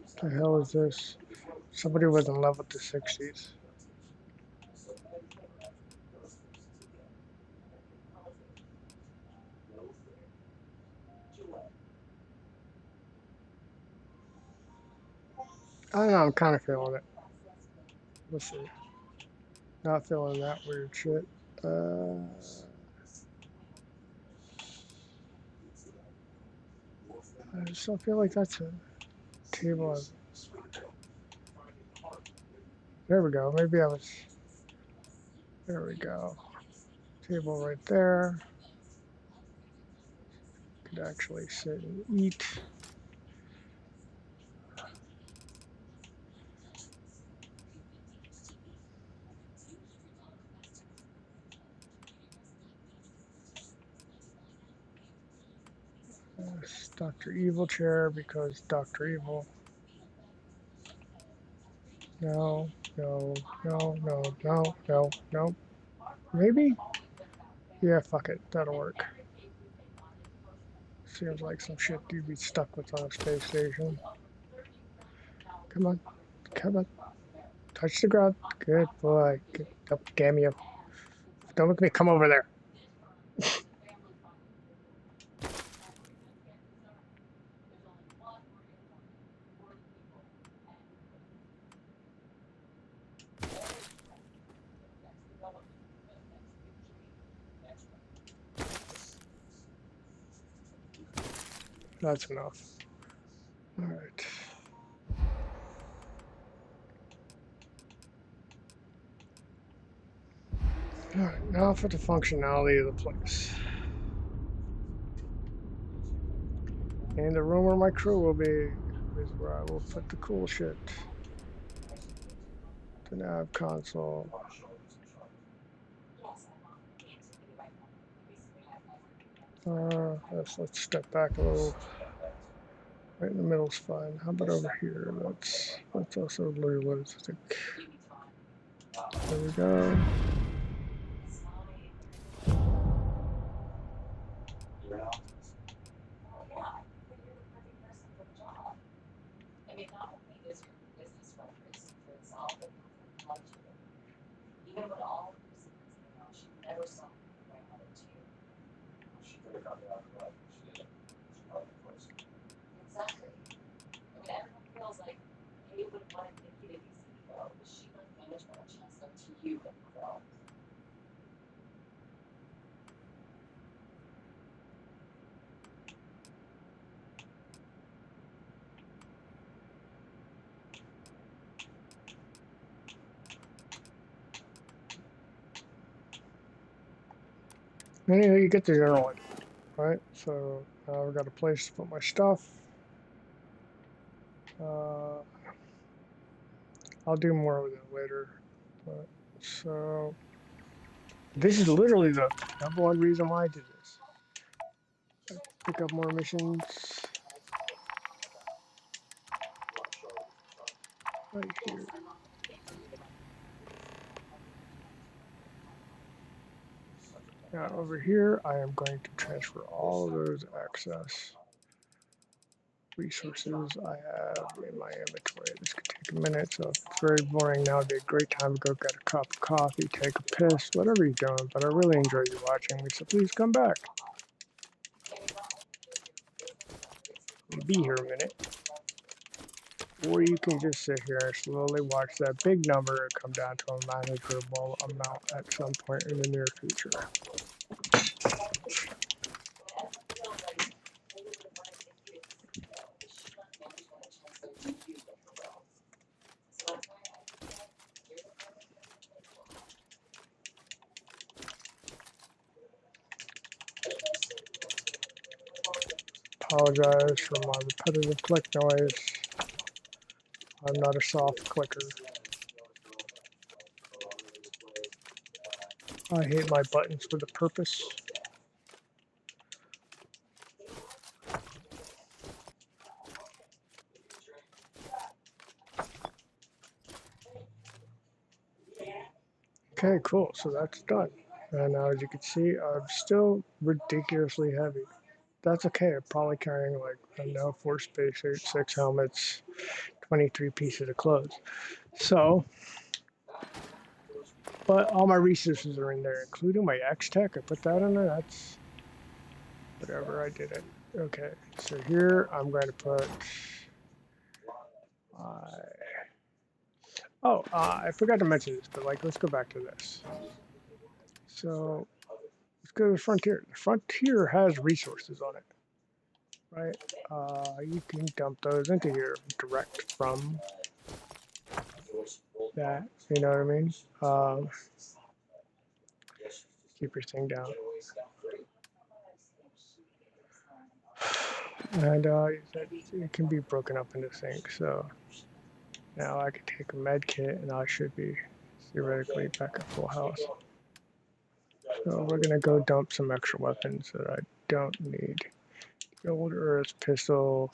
What the hell is this? Somebody was in love with the 60s. I don't know, I'm kind of feeling it. Let's see. Not feeling that weird shit. I still feel like that's a table. There we go. Maybe I was. There we go. Table right there. Could actually sit and eat. This Dr. Evil chair because Dr. Evil. No, no, no, no, no, no, no. Maybe? Yeah, fuck it. That'll work. Seems like some shit you'd be stuck with on a space station. Come on. Come on. Touch the ground. Good boy. Good. Oh, damn you. Don't make me come over there. That's enough. All right. All right, now for the functionality of the place. And the room where my crew will be is where I will put the cool shit. The nav console. Let's step back a little. Right in the middle's fine. How about over here? Let's also look what it's think. There we go. Anyway, you get the general idea, right? So I've got a place to put my stuff. I'll do more of that later. But, so this is literally the number one reason why I did this. Pick up more missions. Right here. Now over here, I am going to transfer all of those access resources I have in my inventory. This could take a minute, so if it's very boring now, it'd be a great time to go get a cup of coffee, take a piss, whatever you're doing, but I really enjoy you watching me, so please come back. Be here a minute. or you can just sit here and slowly watch that big number come down to a manageable amount at some point in the near future. Apologize for my repetitive click noise. I'm not a soft clicker. I hate my buttons with a purpose. Okay, cool. So that's done. And now, as you can see, I'm still ridiculously heavy. That's okay. I'm probably carrying like, I don't know, 4 spacesuits, 6 helmets, 23 pieces of clothes. So, but all my resources are in there, including my X-Tech. I put that in there. That's whatever, I did it. Okay, so here I'm going to put I forgot to mention this, but like, let's go back to this. So let's go to the Frontier. The Frontier has resources on it, right? You can dump those into here direct from that. You know what I mean? Keep your thing down. And it can be broken up into things. So now I can take a med kit, and I should be theoretically back at full house. So we're gonna go dump some extra weapons that I don't need. The old Earth pistol.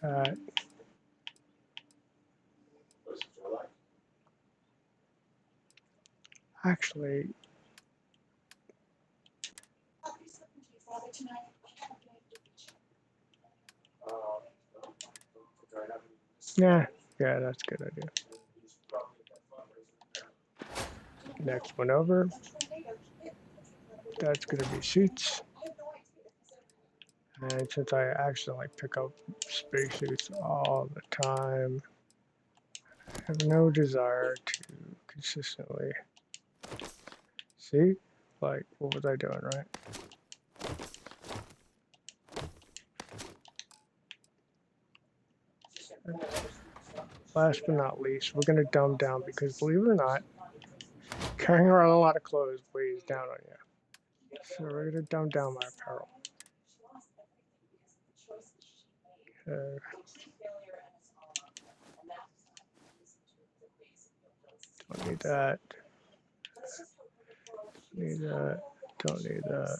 That. Actually, yeah, that's a good idea. Next one over. That's gonna be suits. And since I accidentally pick up spacesuits all the time, I have no desire to consistently. See? Like, what was I doing, right? Last but not least, we're going to dumb down because, believe it or not, carrying around a lot of clothes weighs down on you. So we're going to dumb down my apparel. Okay. Don't need that. Need that. Don't need that.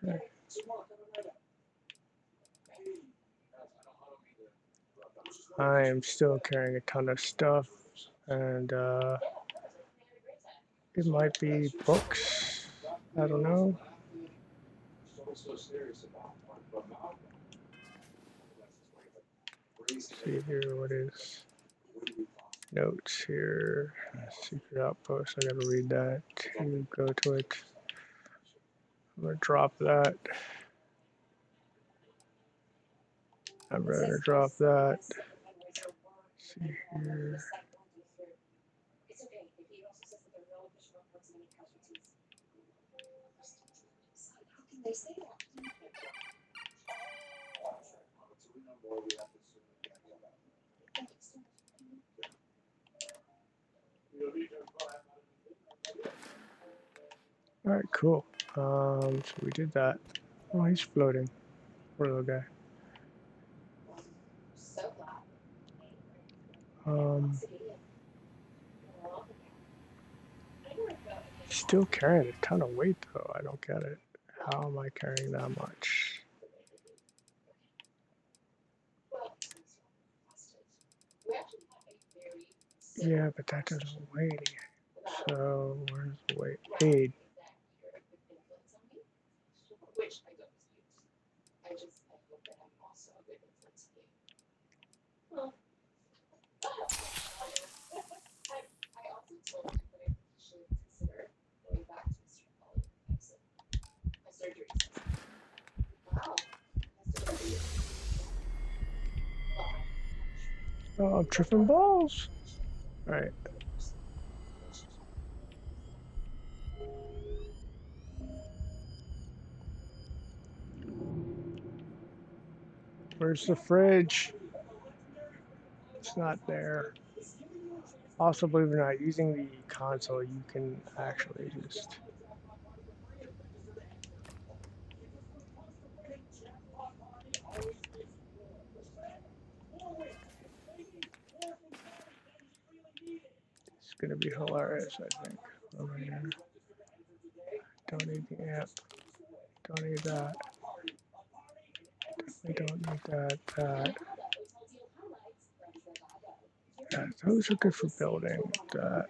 Okay. I am still carrying a ton of stuff, and it might be books. I don't know. Let's see here, what is notes here? Secret outpost. I gotta read that to go to it. I'm gonna drop that. I'm gonna drop that. Let's see here. All right, cool. So we did that. Oh, he's floating. Poor little guy. Still carrying a ton of weight though. I don't get it. How am I carrying that much? Yeah, but that doesn't weigh anything. So where's the weight? Aid. Oh, I'm tripping balls. All right. Where's the fridge? It's not there. Also, believe it or not, using the console, you can actually just... It's gonna be hilarious, I think. Over here. Don't need the amp. Don't need that. Definitely don't need that. Yeah, those are good for building. That.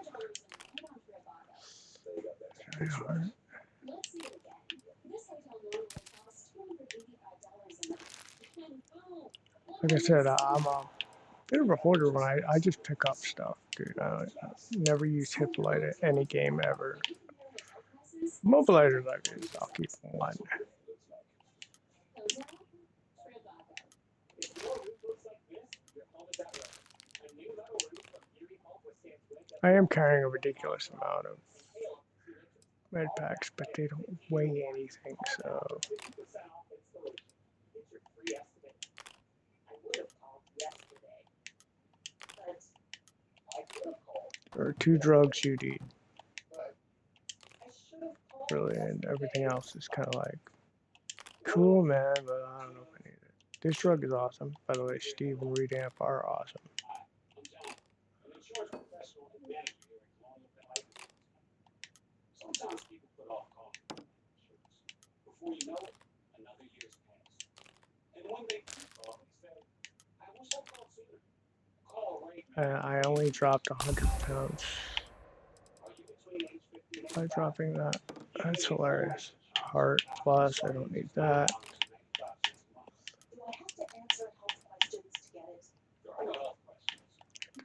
Like I said, I'm a bit of a hoarder when I just pick up stuff, dude. I never use Hippolyte at any game ever. Mobilizers I use, I'll keep one. I am carrying a ridiculous amount of med packs, but they don't weigh anything, so. There are 2 drugs you need. Really, and everything else is kind of like, cool, man, but I don't know if I need it. This drug is awesome. By the way, Steve and Redamp are awesome. I only dropped 100 pounds by dropping that. That's hilarious. Heart plus, I don't need that.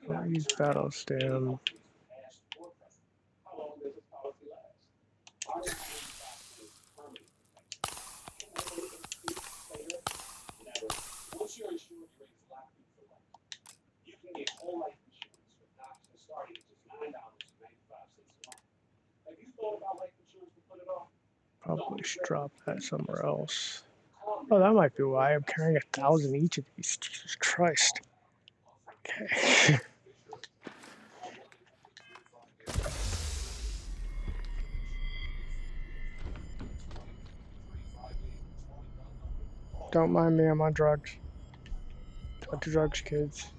Don't use battle stem. Probably should drop that somewhere else. Oh, that might be why I'm carrying 1,000 each of these. Jesus Christ. Okay. Don't mind me, I'm on drugs. Don't do drugs, kids.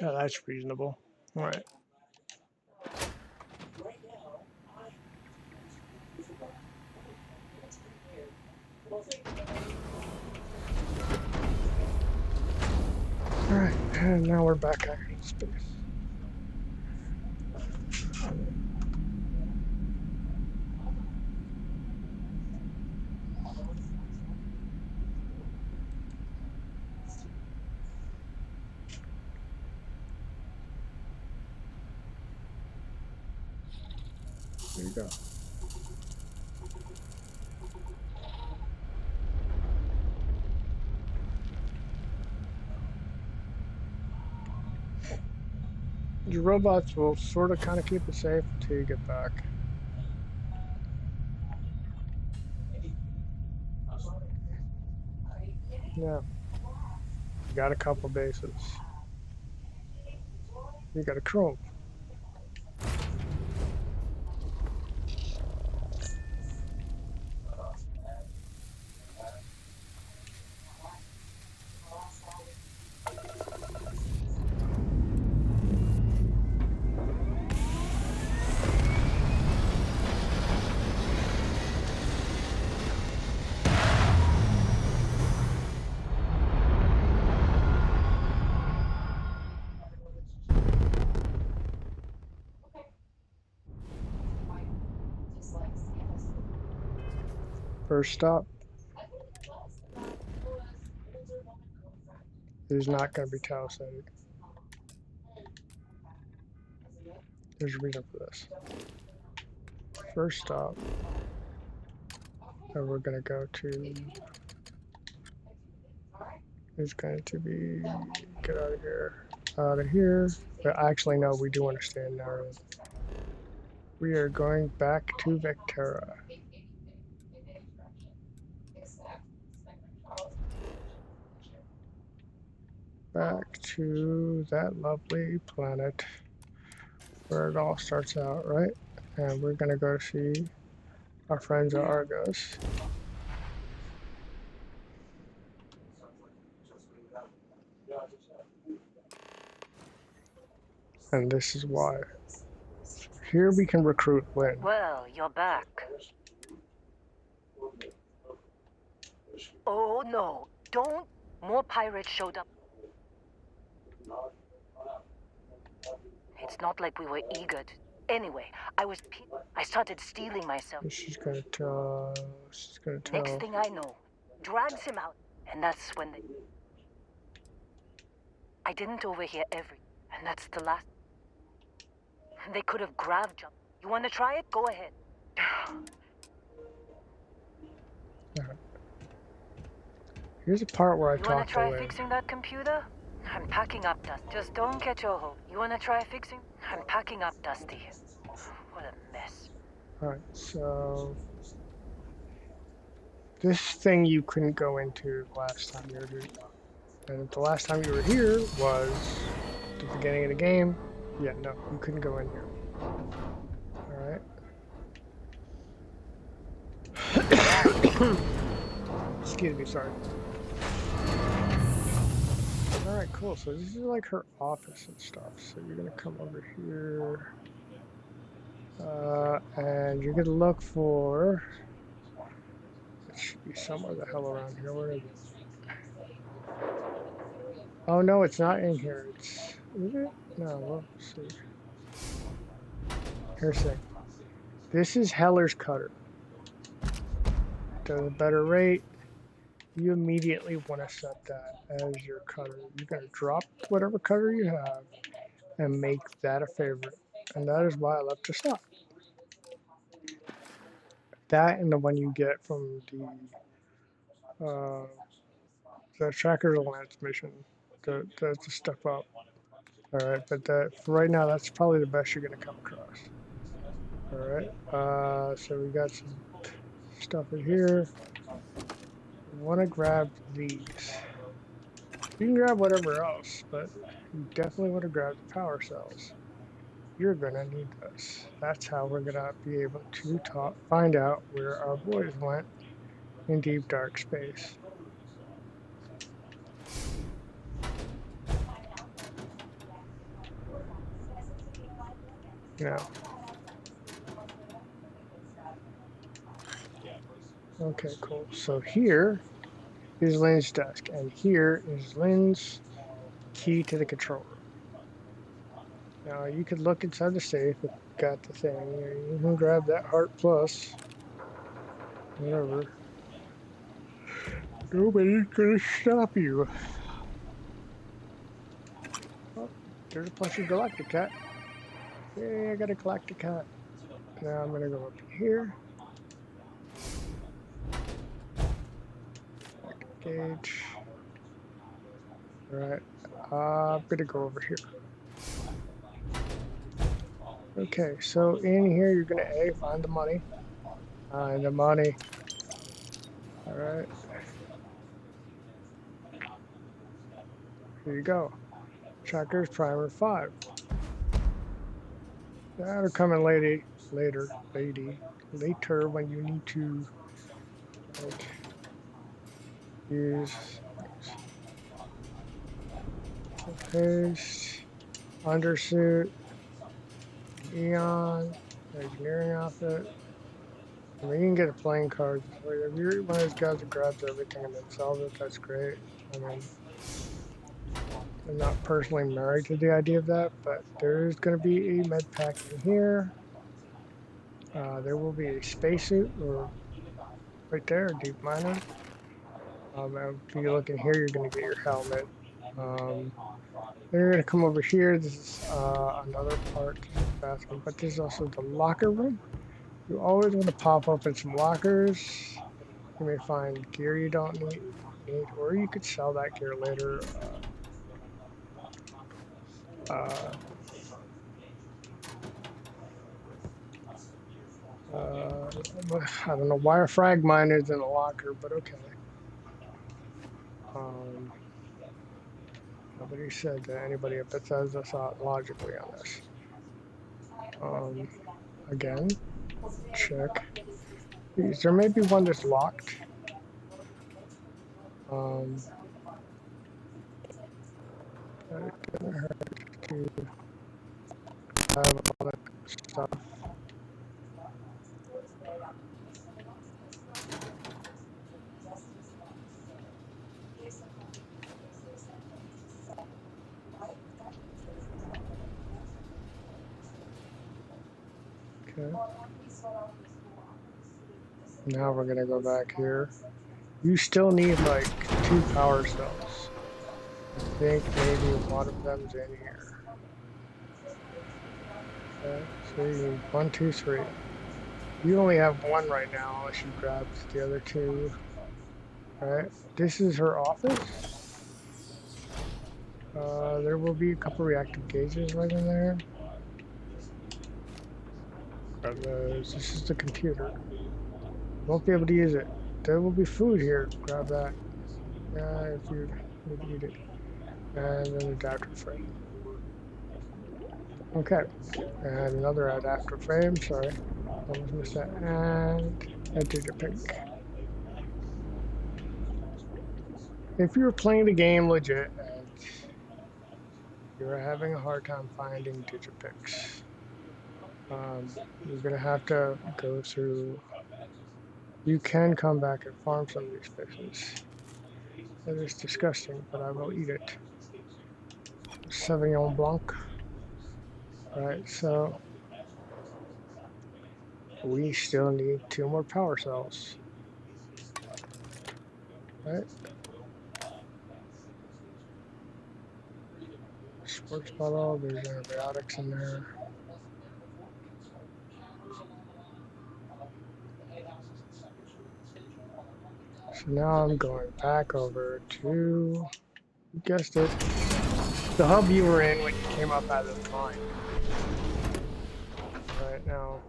Yeah, that's reasonable. All right. All right, and now we're back out in space. There you go. Your robots will sort of kind of keep it safe until you get back. Yeah. You got a couple bases. You got a chrome. First stop is not going to be Talisated. There's a reason for this. First stop that we're going to go to is going to be, get out of here, out of here. But actually, no, we do understand now. We are going back to Vectera. Back to that lovely planet where it all starts out, right? And we're gonna go see our friends at Argos. And this is why. Here we can recruit Lynn. Well, you're back. Oh no, don't. More pirates showed up. It's not like we were eager to. Anyway, I started stealing myself. She's gonna tell. Next thing I know, drags him out. And that's when I didn't overhear and that's the last. They could have grabbed you. You want to try it? Go ahead. Here's a part where I talk to Lynn. You want to try fixing that computer? I'm packing up, Dusty. Just don't catch your hope. You want to try fixing? I'm packing up, Dusty. What a mess. Alright, so this thing you couldn't go into last time you were here. And the last time you were here was the beginning of the game. Yeah, no, you couldn't go in here. Alright. Excuse me, sorry. Alright, cool. So this is like her office and stuff. So you're gonna come over here. And you're gonna look for. It should be somewhere the hell around here. Where is it? Oh no, it's not in here. Is it? No, we'll see. Here's the thing. This is Heller's cutter. Does a better rate. You immediately want to set that as your cutter. You're going to drop whatever cutter you have and make that a favorite. And that is why I left to stop. That and the one you get from the Tracker's Alliance mission. That's a step up. Alright, but for right now, that's probably the best you're going to come across. Alright, so we got some stuff in here. You want to grab these. You can grab whatever else, but you definitely want to grab the power cells. You're going to need this. That's how we're going to be able to find out where our boys went in deep dark space. Now. Okay, cool. So here is Lynn's desk, and here is Lynn's key to the control room. Now you could look inside the safe. It got the thing. You can grab that Heart Plus. Whatever. Nobody's gonna stop you. Oh, there's a plushie Galactic Cat. Yay, I got a Galactic Cat. Now I'm gonna go up here. Gauge. Alright, I'm gonna go over here. Okay, so in here you're gonna find the money. Find the money. Alright. Here you go. Trackers Primer 5. That'll come in later when you need to like, use paste, undersuit, Eon, engineering outfit. I mean, you can get a playing card. If you're one of those guys that grabs everything and then sells it, that's great. I mean, I'm not personally married to the idea of that, but there's going to be a med pack in here. There will be a spacesuit, or right there, a deep miner. If you look in here, you're going to get your helmet. Then you're going to come over here. This is another part of the bathroom, but this is also the locker room. You always want to pop open some lockers. You may find gear you don't need, or you could sell that gear later. I don't know why a frag miner is in a locker, but okay. Nobody said that anybody at Bethesda thought logically on this. Again, check. There may be one that's locked. It doesn't hurt to have all that stuff. Okay. Now we're gonna go back here. You still need like 2 power cells. I think maybe one of them's in here. Okay, so you need 1, 2, 3. You only have 1 right now unless you grab the other 2. Alright, this is her office. There will be a couple reactive gauges right in there. Grab those. This is the computer. Won't be able to use it. There will be food here. Grab that. If you need to eat it. And then adapter frame. Okay. And another adapter frame. Sorry. Almost missed that. And a Digipick. If you're playing the game legit and you're having a hard time finding Digipicks, you're going to have to go through. You can come back and farm some of these fishes. That is disgusting, but I will eat it. Sauvignon Blanc. Right, so we still need 2 more power cells. Right. Sports bottle, there's antibiotics in there. So now I'm going back over to, you guessed it, the hub you were in when you came up out of the mine. Right now.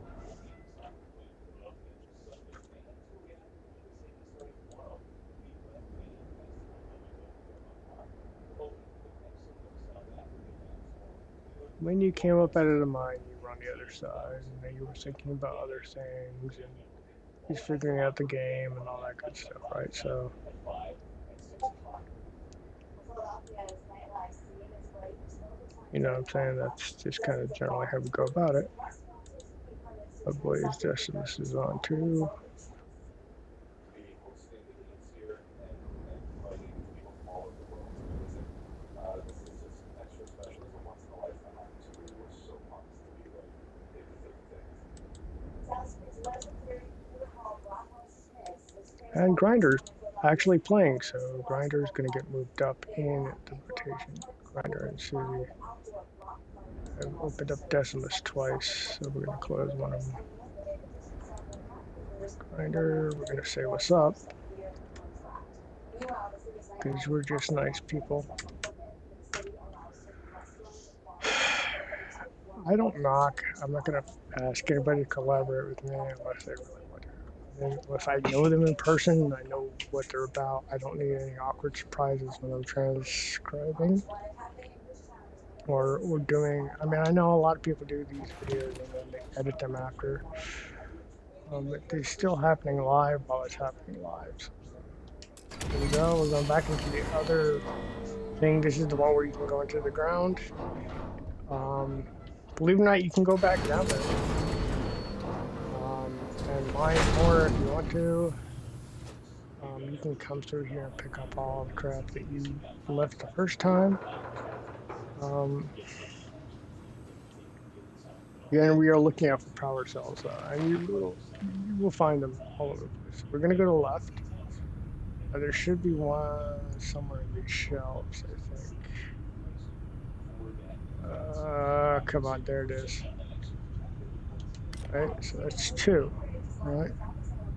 When you came up out of the mine, you were on the other side, and then you were thinking about other things, and he's figuring out the game and all that good stuff, right? So, you know what I'm saying? That's just kind of generally how we go about it. Ablaze Decimus is on too. And Grinder's actually playing, so Grinder's going to get moved up in the rotation. Grinder and Susie. I've opened up Decimus twice, so we're going to close one of them. Grinder, we're gonna say what's up. Because we're just nice people. I don't knock. I'm not gonna ask anybody to collaborate with me unless they really want to. And if I know them in person, I know what they're about. I don't need any awkward surprises when I'm transcribing or doing. I mean, I know a lot of people do these videos and then they edit them after. But they're still happening live while it's happening live. So here we go. We're going back into the other thing. This is the one where you can go into the ground. Believe it or not, you can go back down there. And mine more if you want to. You can come through here and pick up all the crap that you left the first time. Again, we are looking out for power cells, and you will find them all over the place. We're going to go to the left. There should be one somewhere in these shelves, I think. Come on, there it is. Right, so that's 2, right?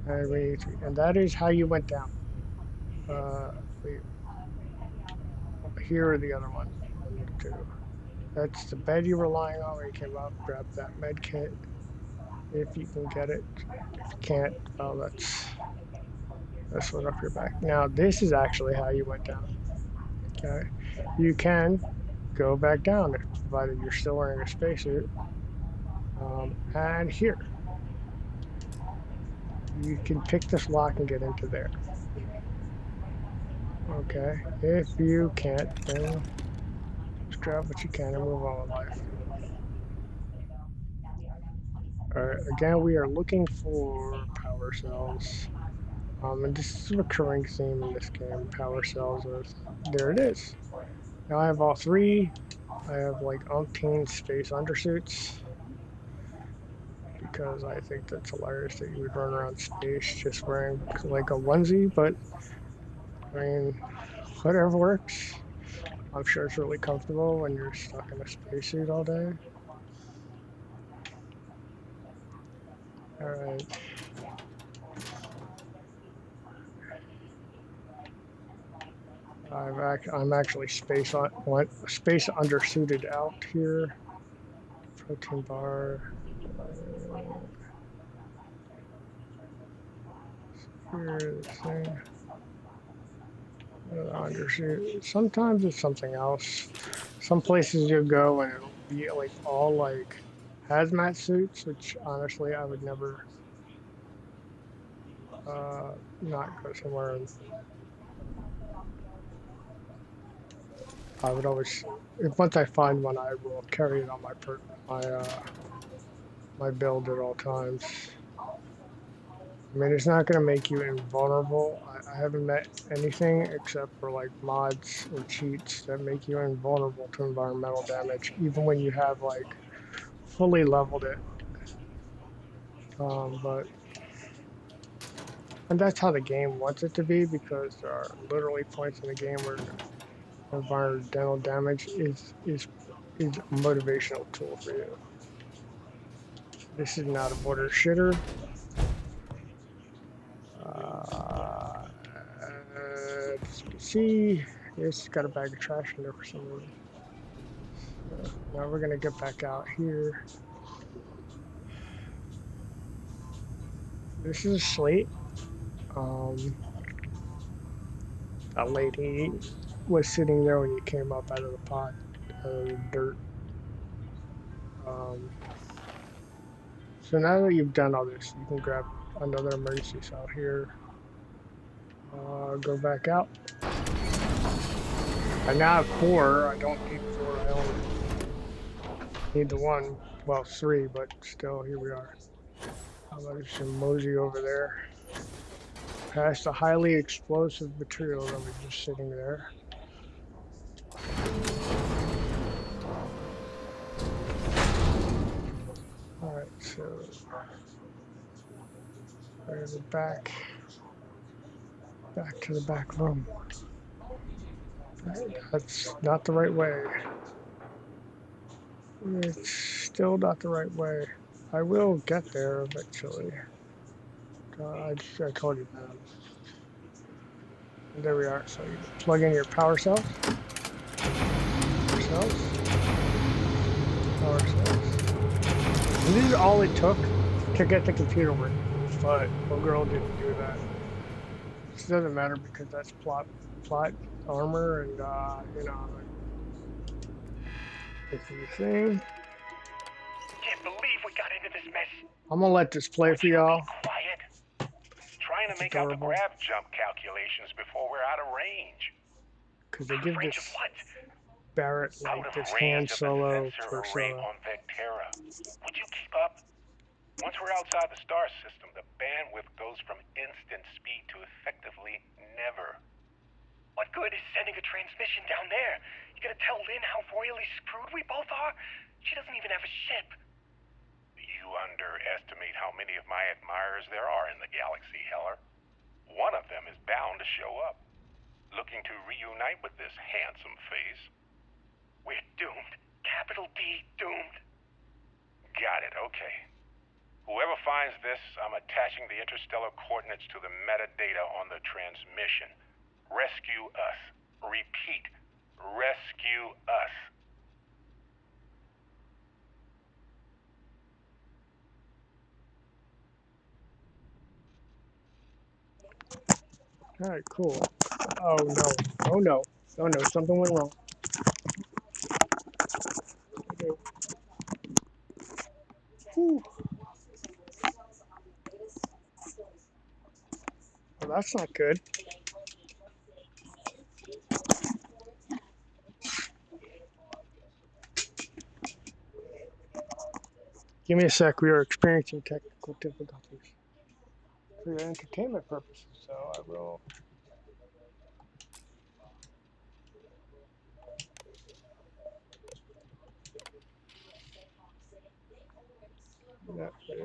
And we need 3, and that is how you went down. Here or the other one. 2. That's the bed you were lying on when you came up. Grab that med kit if you can get it. If you can't, oh, that's one up your back. Now this is actually how you went down. Okay, you can go back down provided you're still wearing a spacesuit. And here, you can pick this lock and get into there. Okay, if you can't, then just grab what you can and move on with life. Alright, again, we are looking for power cells. And this is a recurring theme in this game, power cells. There it is. Now I have all 3. I have like umpteen space undersuits. Because I think that's hilarious that you would run around space just wearing like a onesie, but I mean, whatever works. I'm sure it's really comfortable when you're stuck in a spacesuit all day. Alright. I'm actually space undersuited out here. Protein bar. Here's the thing. Undersuit. Sometimes it's something else. Some places you'll go and it'll be like all like hazmat suits, which honestly I would never not go somewhere. And I would always, once I find one, I will carry it on my build at all times. I mean, it's not going to make you invulnerable. I haven't met anything except for like mods or cheats that make you invulnerable to environmental damage, even when you have like fully leveled it. And that's how the game wants it to be, because there are literally points in the game where environmental damage is a motivational tool for you. This is not a border shitter. As you can see, it's got a bag of trash in there for some reason. So now we're gonna get back out here. This is a slate. That lady was sitting there when you came up out of the pot, dirt. So now that you've done all this, you can grab another emergency cell here. Go back out. I now have 4. I don't need 4. I only need the 1. Well, 3, but still, here we are. I'm gonna just mosey over there. Past the highly explosive material that was just sitting there. Alright, so there's the back to the back room. That's not the right way. It's still not the right way. I will get there eventually. I told you that. And there we are. So you plug in your power cells. Power cells. Power cells. And this is all it took to get the computer working. But the girl didn't do that. This doesn't matter because that's plot armor and you know, this is the thing. Can't believe we got into this mess. I'm gonna let this play for y'all. Quiet. Trying to make out the Adorable. grab jump calculations before we're out of range. Because they give Range this of what? Barrett Out like of this range hand of the solo sensor array persona. on Vectera. Would you keep up? Once we're outside the star system, the bandwidth goes from instant speed to effectively never. What good is sending a transmission down there? You gonna tell Lynn how royally screwed we both are? She doesn't even have a ship. You underestimate how many of my admirers there are in the galaxy, Heller. One of them is bound to show up, looking to reunite with this handsome face. We're doomed. Capital D doomed. Got it, okay. Whoever finds this, I'm attaching the interstellar coordinates to the metadata on the transmission. Rescue us. Repeat. Rescue us. Alright, cool. Oh no. Oh no. Oh no, something went wrong. Okay. Whew. Well, that's not good. Give me a sec, we are experiencing technical difficulties. For your entertainment purposes, so I will. Yeah, yeah.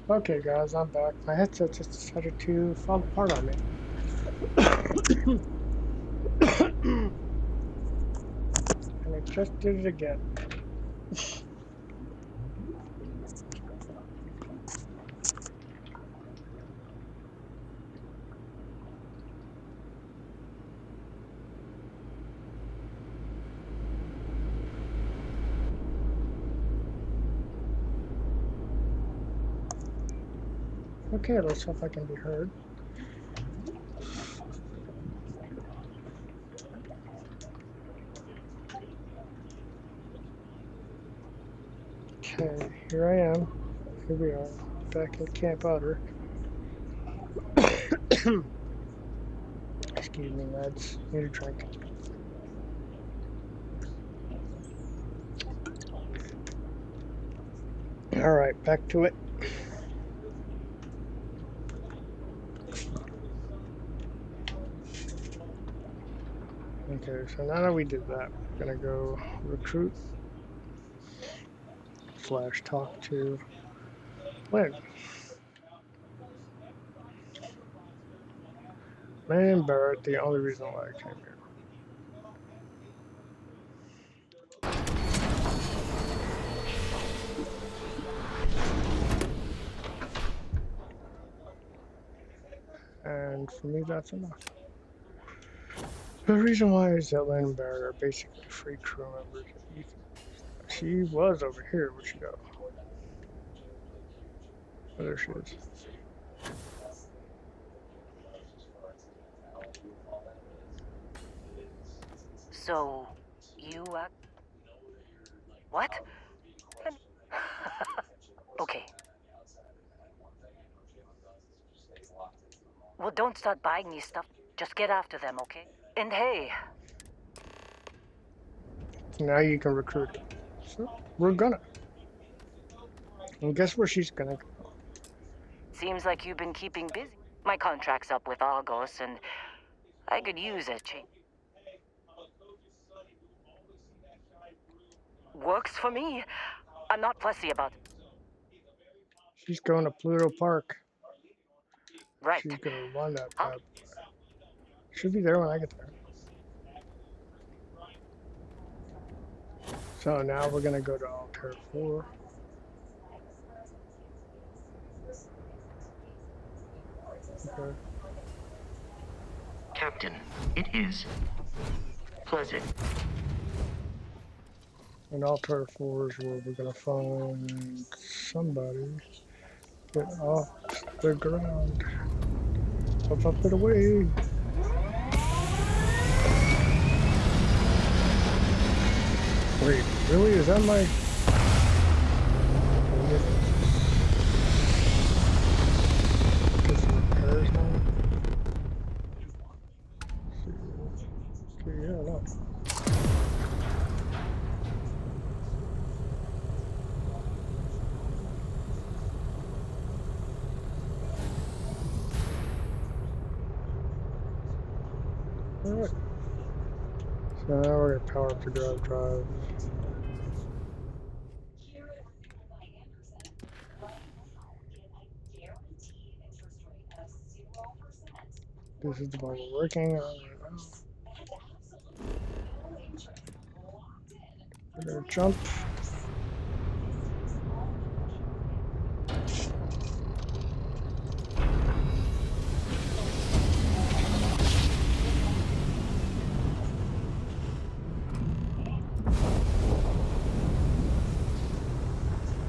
Okay, guys, I'm back. My headset just decided to fall apart on me. And it just did it again. Okay, let's see if I can be heard. Okay, here I am. Here we are, back in Camp Otter. Excuse me, lads. Need a drink. Alright, back to it. Okay, so now that we did that, we're gonna go recruit / talk to Lynn. Lynn and Barrett, the only reason why I came here. And for me, that's enough. The reason why is that Lynn and Barrett are basically free crew members of Ethan. She was over here. Where'd she go? Oh, there she is. So, you, what? Okay. Well, don't start buying me stuff. Just get after them, okay? And hey, Now you can recruit her. So, we're gonna. And guess where she's gonna go? seems like you've been keeping busy. My contract's up with Argos, and I could use a change. Works for me. I'm not fussy about it. She's going to Pluto Park. Right. She's gonna run that Huh? bad. Should be there when I get there. So now we're gonna go to Altair 4. Okay. Captain, it is pleasant. And Altair 4 is where we're gonna find somebody. Get off the ground. Up and away. Wait, really? Is that my... Get some repairs now? Okay, yeah, no. Alright. So now we're gonna power up the drive. This is the one we're working on right now. We're gonna jump.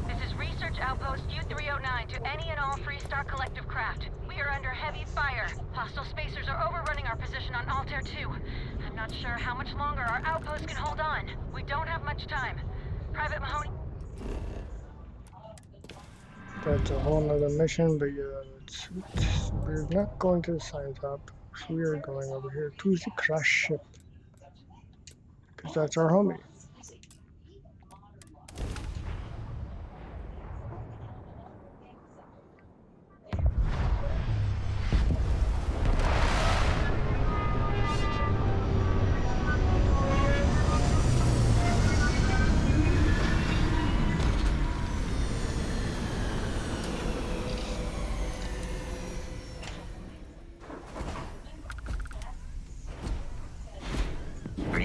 This is Research Outpost U-309 to any and all Freestar Collective craft. We are under heavy fire. Hostile spacers are overrunning our position on Altair 2. I'm not sure how much longer our outpost can hold on. We don't have much time. Private Mahoney... That's a whole nother mission, but yeah, we're not going to the science hub. We are going over here to the crash ship. Because that's our homie.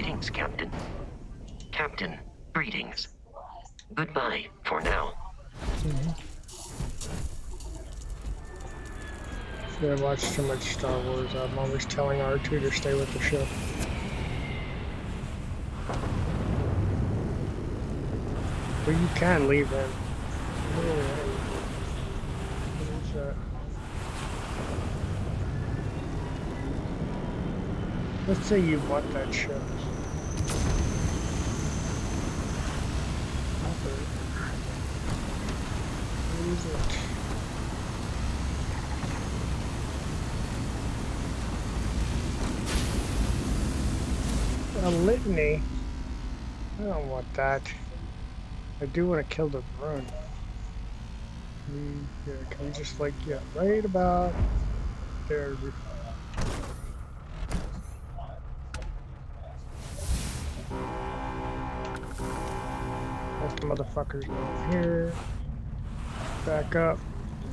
Greetings, Captain. Captain, greetings. Goodbye for now. Yeah, I watch too much Star Wars. I'm always telling R2 to stay with the ship. But you can leave him. What is that? Let's say you want that ship. What is it? A litany? I don't want that. I do want to kill the drone. Yeah, can we just like, yeah, right about there. Let the motherfuckers go here. Back up.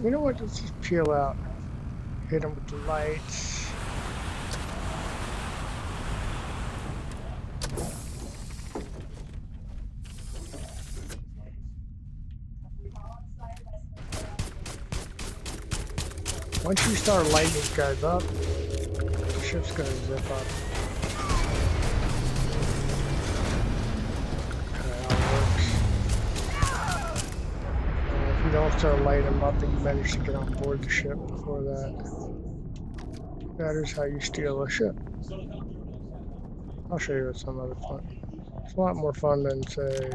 You know what? Let's just peel out. Hit them with the lights. Once you start lighting these guys up, the ship's gonna zip up. That's how it works. If you don't start lighting them up and you manage to get on board the ship before that, that is how you steal a ship. I'll show you some other fun. It's a lot more fun than, say,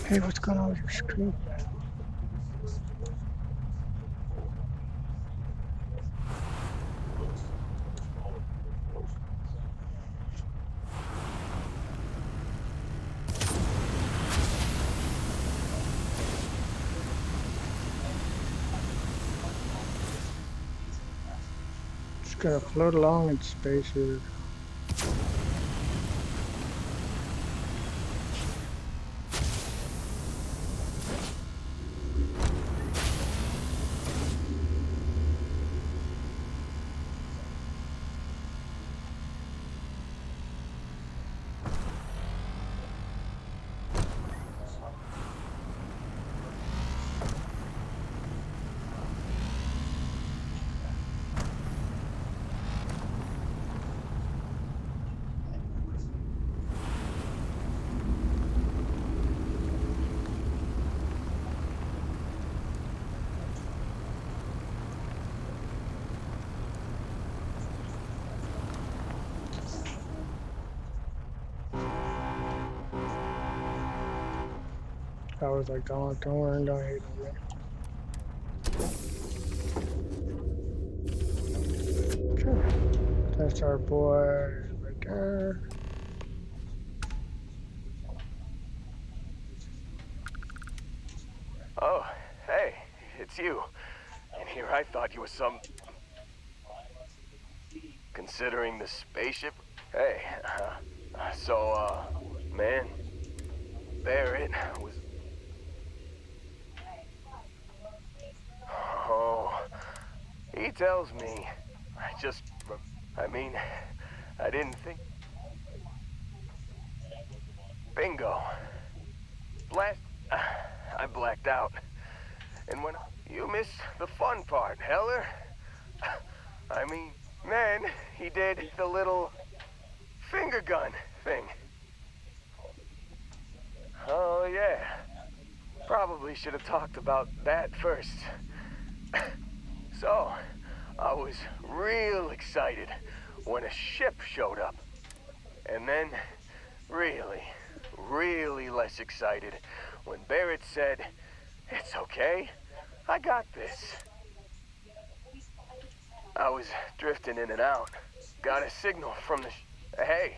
hey, what's going on with your screen? It's gonna float along in space here. I was like, don't worry, don't hate on me. Sure. That's our boy right there. Oh, hey, it's you. And here I thought you were some... Considering the spaceship? Hey, man, Barrett was... Oh, he tells me. I didn't think... Bingo. I blacked out. And when you missed the fun part, Heller. I mean, man, he did the little finger gun thing. Oh, yeah. Probably should have talked about that first. So, I was real excited when a ship showed up. And then, really less excited when Barrett said, "It's okay, I got this." I was drifting in and out. Got a signal from the hey.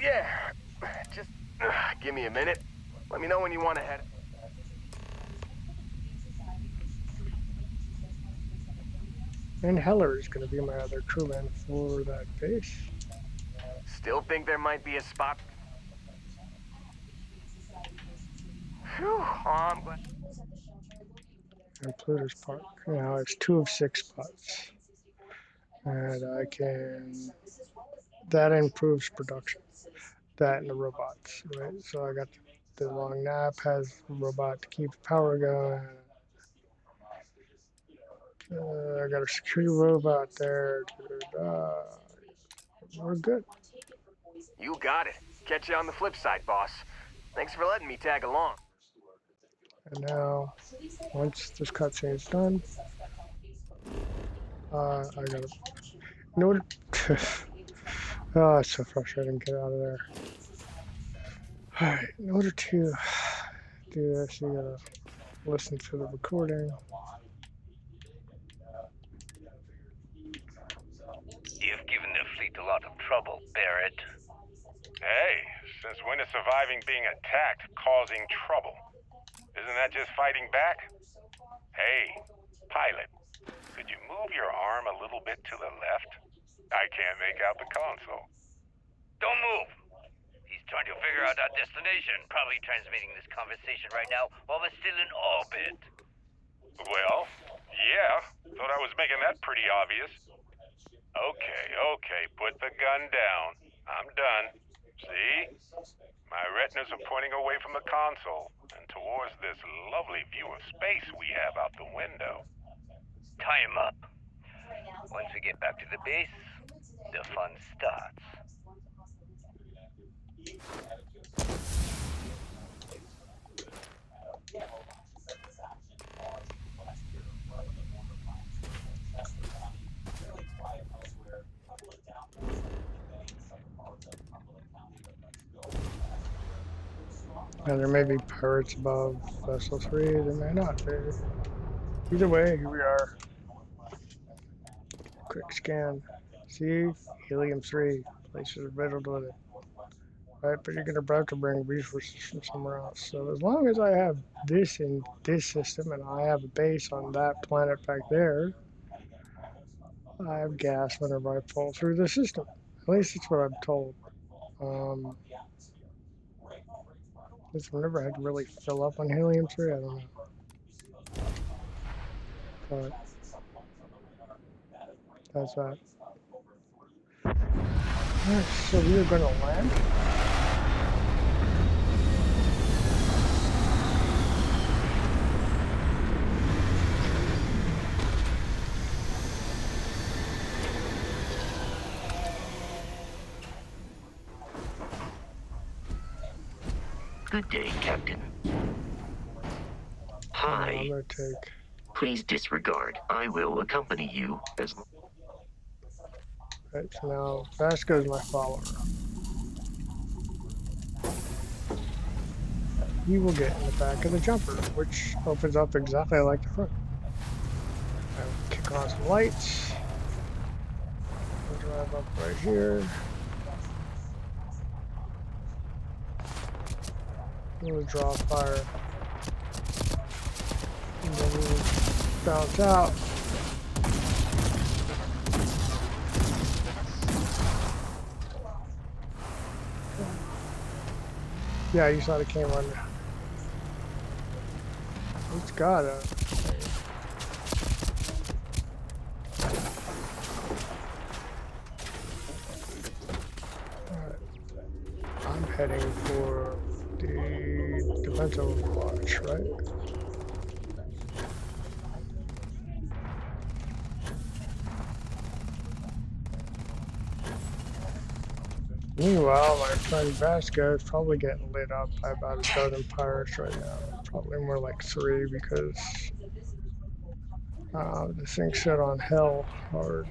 Yeah, just give me a minute. Let me know when you want to head. And Heller is going to be my other crewman for that base. Still think there might be a spot? Phew, I'm glad. And Pluto's Park. Now it's 2 of 6 spots. And I can... That improves production. That and the robots, right? So I got the long nap, has a robot to keep the power going. I got a security robot there. We're good. You got it. Catch you on the flip side, boss. Thanks for letting me tag along. And now, once this cutscene is done, I gotta... In order to... Oh, it's so frustrating. Get out of there. Alright, in order to do this, you gotta listen to the recording. You've given the fleet a lot of trouble, Barrett. Hey, since when is surviving being attacked causing trouble? Isn't that just fighting back? Hey, pilot, could you move your arm a little bit to the left? I can't make out the console. Don't move. He's trying to figure out our destination. Probably transmitting this conversation right now while we're still in orbit. Well, yeah. Thought I was making that pretty obvious. Okay, put the gun down. I'm done. See? My retinas are pointing away from the console and towards this lovely view of space we have out the window. Tie him up. Once we get back to the base, the fun starts. And there may be pirates above Vessel 3, there may not be. Either way, here we are. Quick scan. See? Helium-3. Places are riddled with it. Right, but you're going to have to bring resources from somewhere else. So as long as I have this in this system and I have a base on that planet back there, I have gas whenever I pull through the system. At least that's what I'm told. I've never had to really fill up on helium-3, I don't know. But that's that. Alright, so we are going to land. Good day, Captain. I'm Hi. going to take... Please disregard. I will accompany you as... Right, so now Vasco's my follower. He will get in the back of the jumper, which opens up exactly like the front. I will kick on some lights. We'll drive up right here. We'll draw fire. And then we'll bounce out. Yeah, you saw the camera under. It's got a. Alright. I'm heading for the defensive watch, right? Meanwhile, my friend Vasco is probably getting lit up by about a dozen pirates right now. Probably more like 3 because this thing set on hell hard.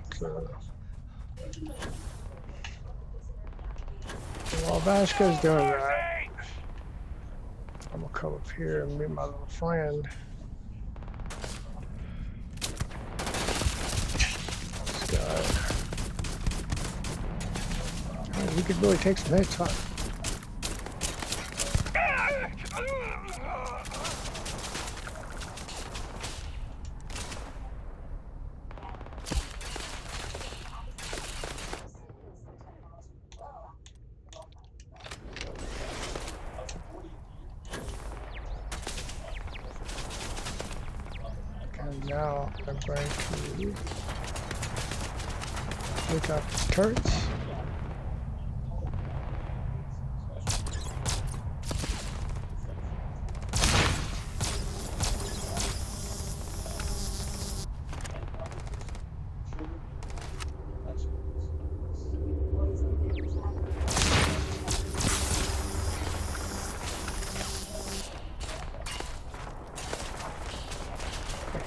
While Vasco's doing that, I'm gonna come up here and meet my little friend. This guy. We could really take some hits, huh? now I'm going to take out the turrets.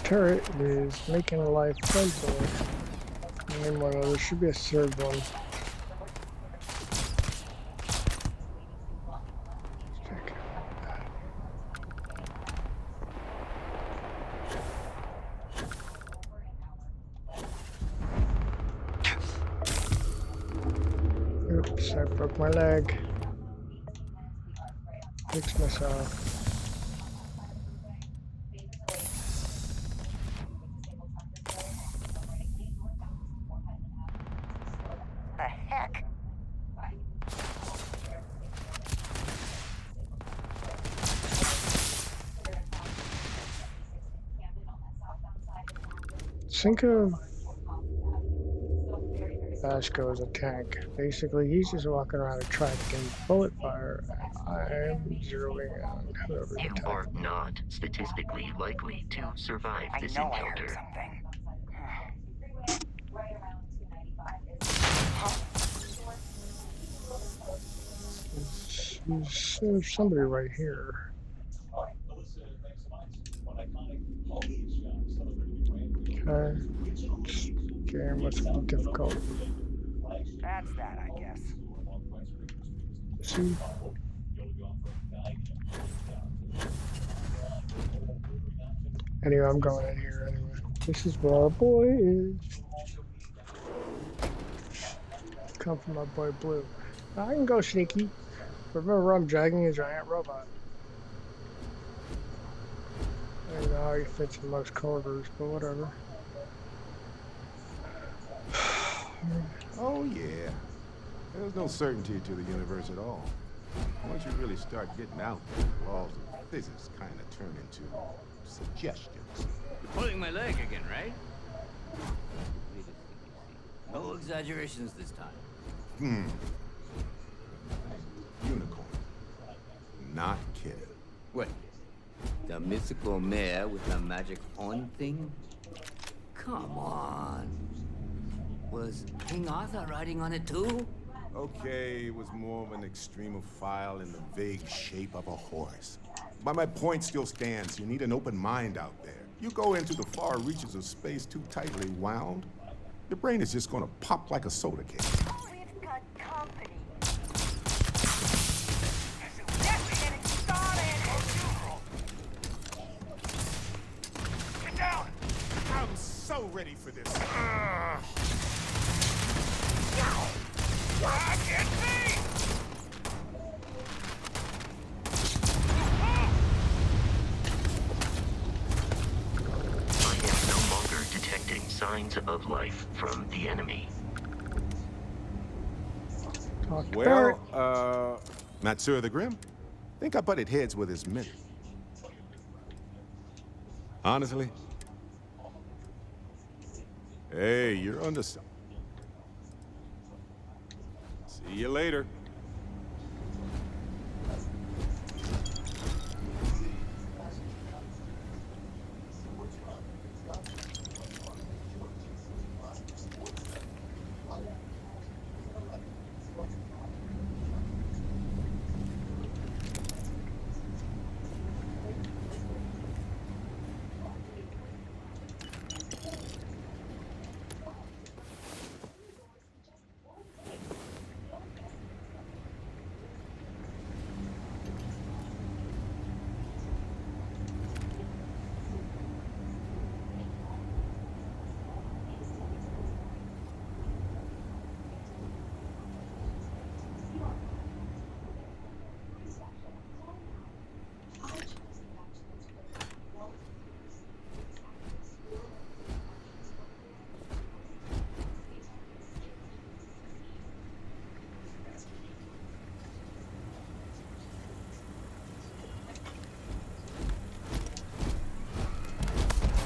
Turret is making a life simple. And one there should be a third one. Check. Oops, I broke my leg. Fix myself. Think of Vasco as a tank. Basically, he's just walking around attracting bullet fire, and I'm zeroing on whoever You attacks. are not statistically likely to survive this I know I heard encounter. something. There's somebody right here. Okay. This game must be difficult. That's that, I guess. See? Anyway, I'm going in here anyway. This is where our boy is. Come from my boy Blue. Now, I can go sneaky. Remember, I'm dragging a giant robot. I don't know how he fits in most corridors, but whatever. Oh yeah. There's no certainty to the universe at all. Once you really start getting out there, the laws of physics kind of turn into suggestions. You're pulling my leg again, right? No exaggerations this time. Unicorn. Not kidding. Wait, the mythical mare with the magic horn thing? Come on. Was King Arthur riding on it too? Okay, it was more of an extremophile in the vague shape of a horse. But my point still stands. You need an open mind out there. You go into the far reaches of space too tightly wound, your brain is just gonna pop like a soda can. We've got company. Get down! I'm so ready for this. Get me! I am no longer detecting signs of life from the enemy. Talk to Well, Barrett. Matsura the Grim? Think I butted heads with his men. Honestly? Hey, you're under some. See you later.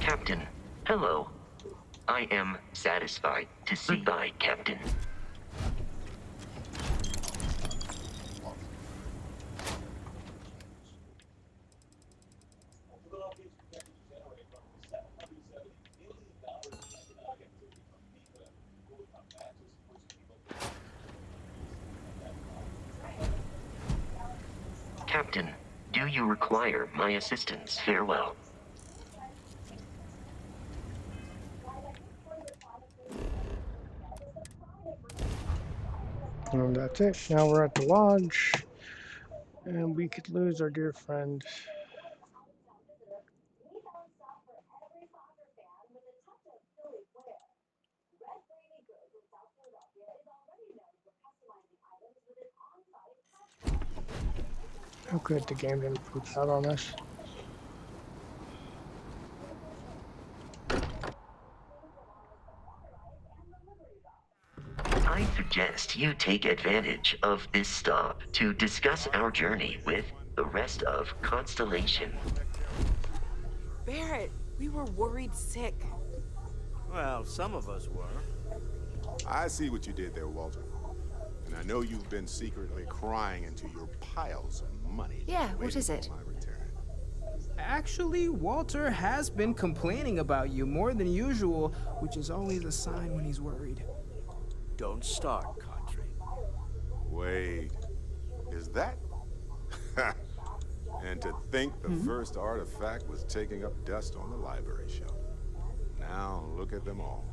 Captain, Hello. I am satisfied to see. Goodbye, Captain. Captain, do you require my assistance? Farewell. And that's it. Now we're at the lodge. And we could lose our dear friend. How good the game didn't poop out on us. I suggest you take advantage of this stop to discuss our journey with the rest of Constellation. Barrett, we were worried sick. Well, some of us were. I see what you did there, Walter. And I know you've been secretly crying into your piles of money. Yeah, what is it? waiting for my return. Actually, Walter has been complaining about you more than usual, which is always a sign when he's worried. Don't start, Country. Wait, is that? And to think the first artifact was taking up dust on the library shelf. Now look at them all.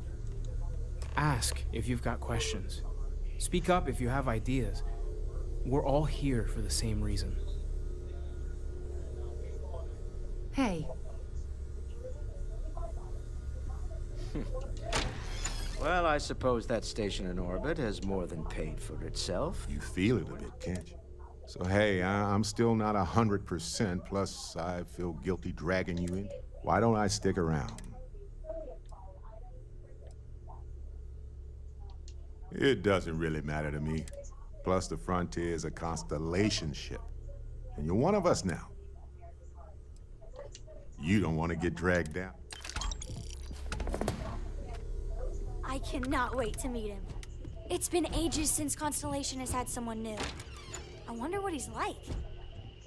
Ask if you've got questions. Speak up if you have ideas. We're all here for the same reason. Hey. Well, I suppose that station in orbit has more than paid for itself. You feel it a bit, can't you? So hey, I'm still not 100%, plus I feel guilty dragging you in. Why don't I stick around? It doesn't really matter to me. Plus the Frontier is a Constellation ship. And you're one of us now. You don't want to get dragged down. I cannot wait to meet him. It's been ages since Constellation has had someone new. I wonder what he's like.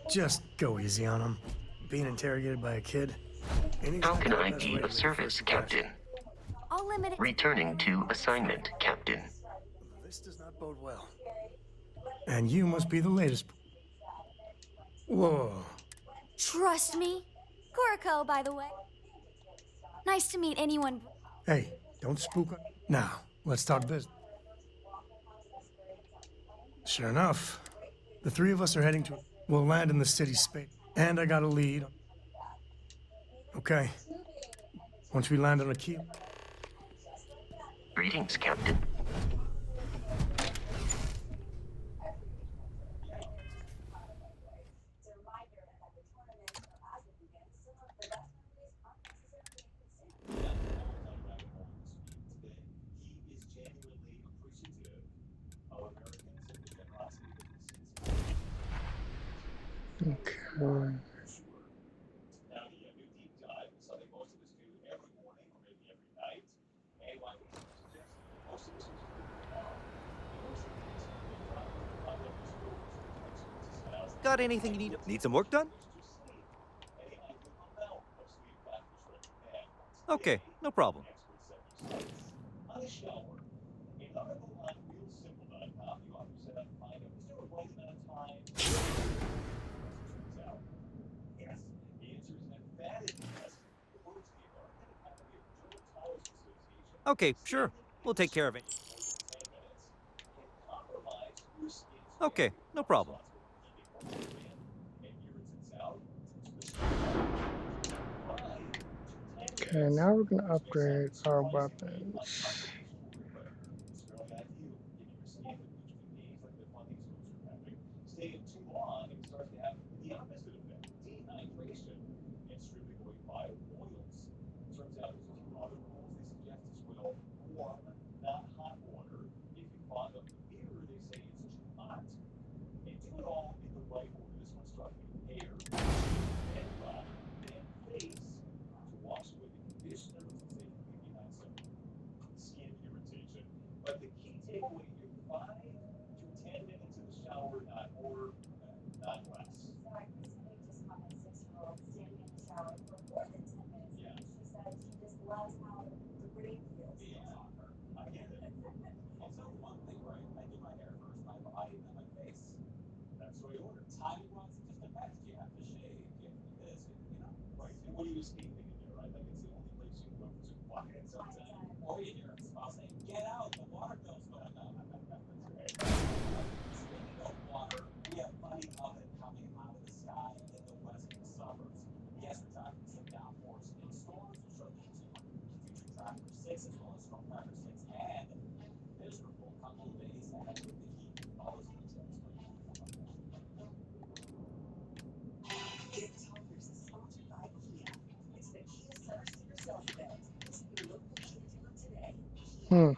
Just go easy on him. Being interrogated by a kid. How can I be of service, Captain? I'll limit it. Returning to assignment, Captain. This does not bode well. And you must be the latest. Whoa. Trust me. Corico, by the way. Nice to meet anyone. Hey, don't spook. Now, let's talk business. Sure enough, the three of us are heading to. We'll land in the city space. And I got a lead. Okay. Once we land on a key. Greetings, Captain. Okay. Got anything you need? Need some work done? Okay, no problem. Okay, sure. We'll take care of it. Okay, no problem. Okay, now we're gonna upgrade our weapons. Hmm.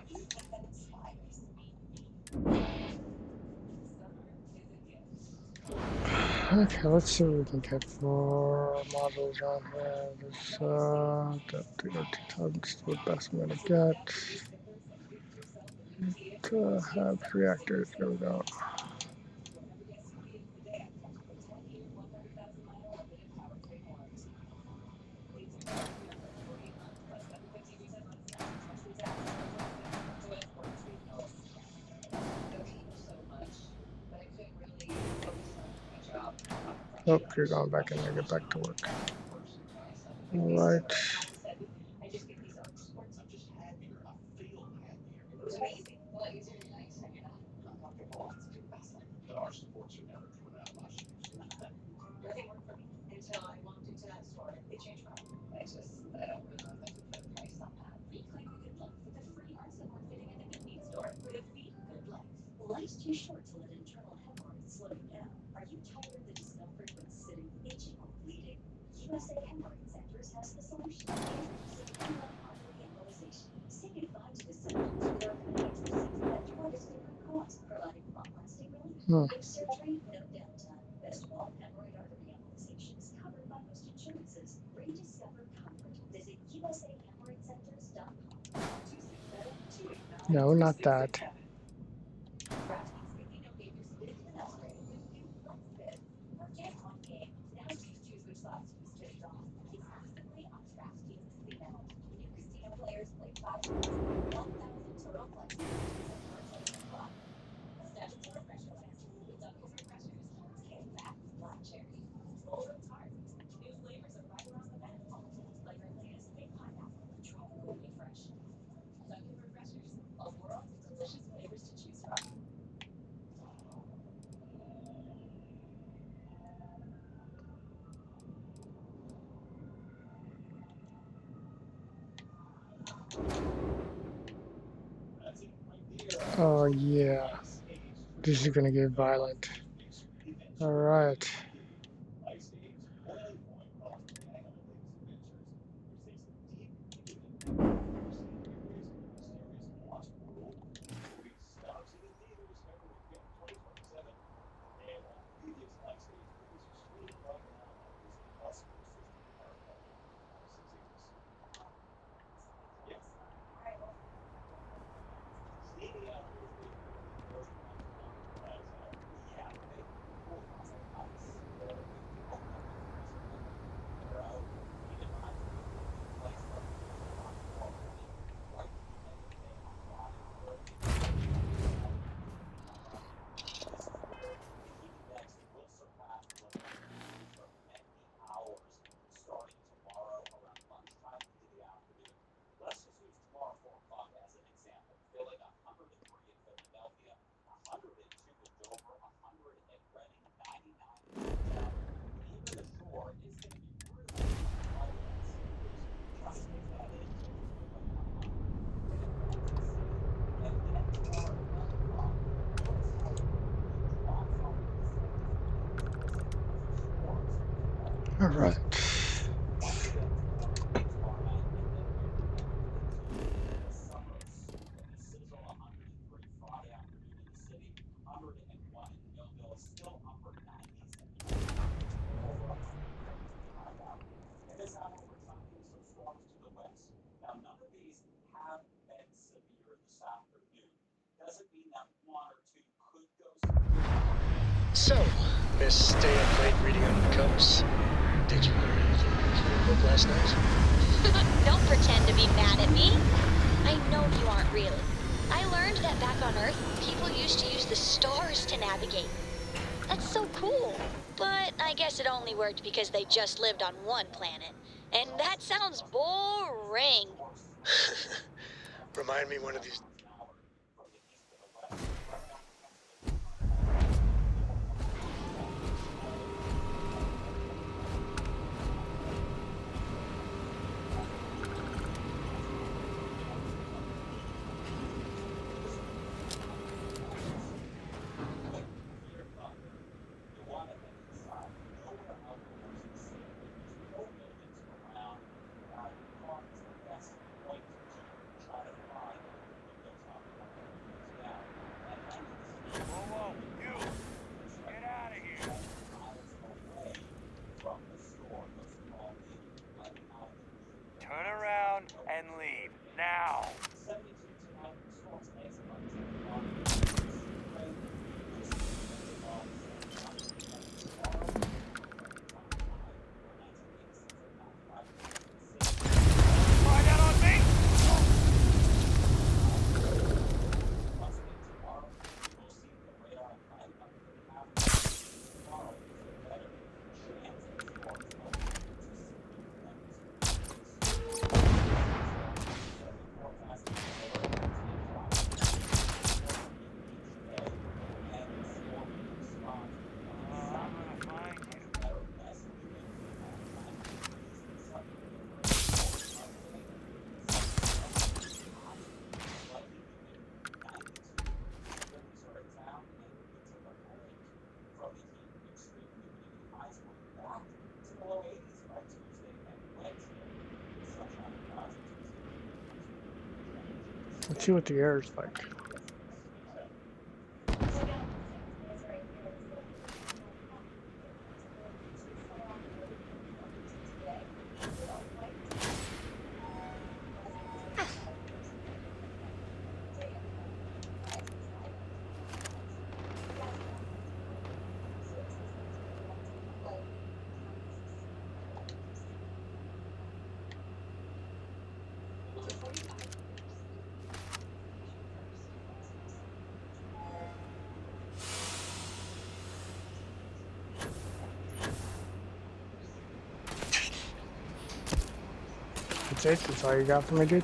Okay, let's see what we can get for models on here. There's tons the best I'm gonna get. Have reactors, there we go. Oh, you're going back in there, get back to work. Alright. Life's too short to let internal hemorrhoids slow you down. Are you tired of the discomfort when sitting, itching, or bleeding? USA Hemorrhoid Centers has the solution. Introducing Human Artery Embolization. Say goodbye to the symptoms with our financial symptoms at twice different costs, providing long-lasting relief. No surgery, no downtime. Best of all, hemorrhoid artery embolization is covered by most insurances. Rediscover comfort. Visit USAHemorrhoidCenters.com. No, not that. Oh yeah, this is gonna get violent. All right. All right. So, Miss Stay Up Late reading on the coast. Did you learn anything from your book last night? Don't pretend to be mad at me. I know you aren't really. I learned that back on Earth, people used to use the stars to navigate. That's so cool. But I guess it only worked because they just lived on one planet. sounds boring. Remind me one of these. Turn around and leave. Now! Find out on me! Let's see what the air is like. That's it? That's all you got for me, dude?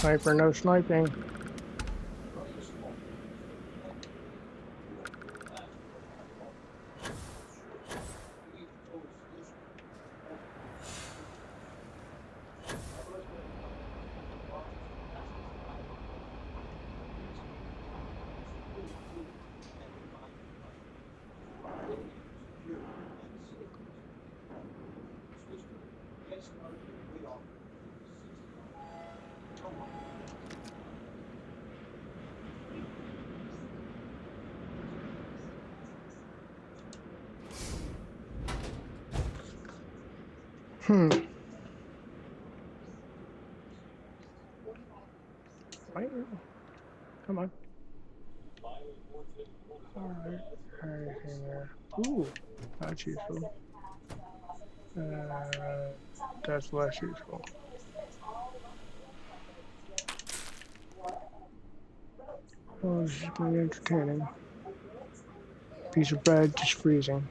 Sniper, no sniping. Right. Come on. Alright, anything there. Ooh, that's useful. That's less useful. Oh, this is going to be entertaining. Piece of bread just freezing.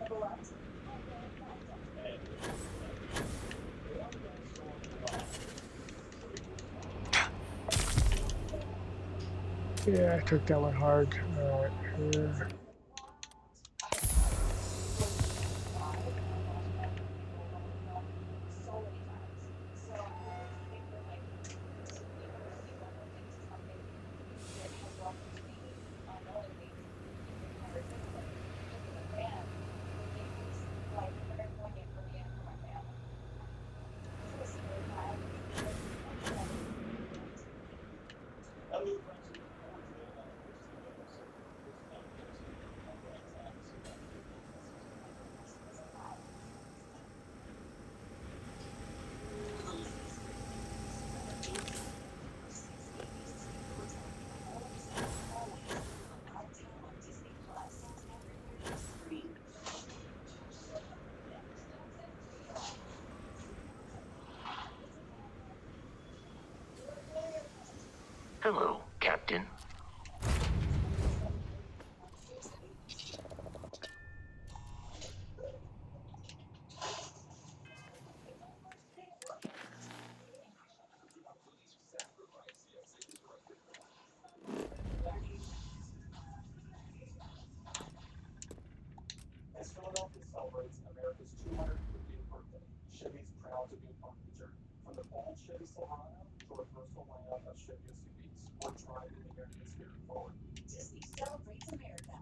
Yeah, I took that one hard. Alright, here. Hello, Captain. As Philadelphia celebrates America's 250th birthday, Chevy is proud to be a part feature. From the bold Chevy Silverado to a versatile lineup of Chevy SUVs, we're driving the American spirit forward. Disney celebrates America.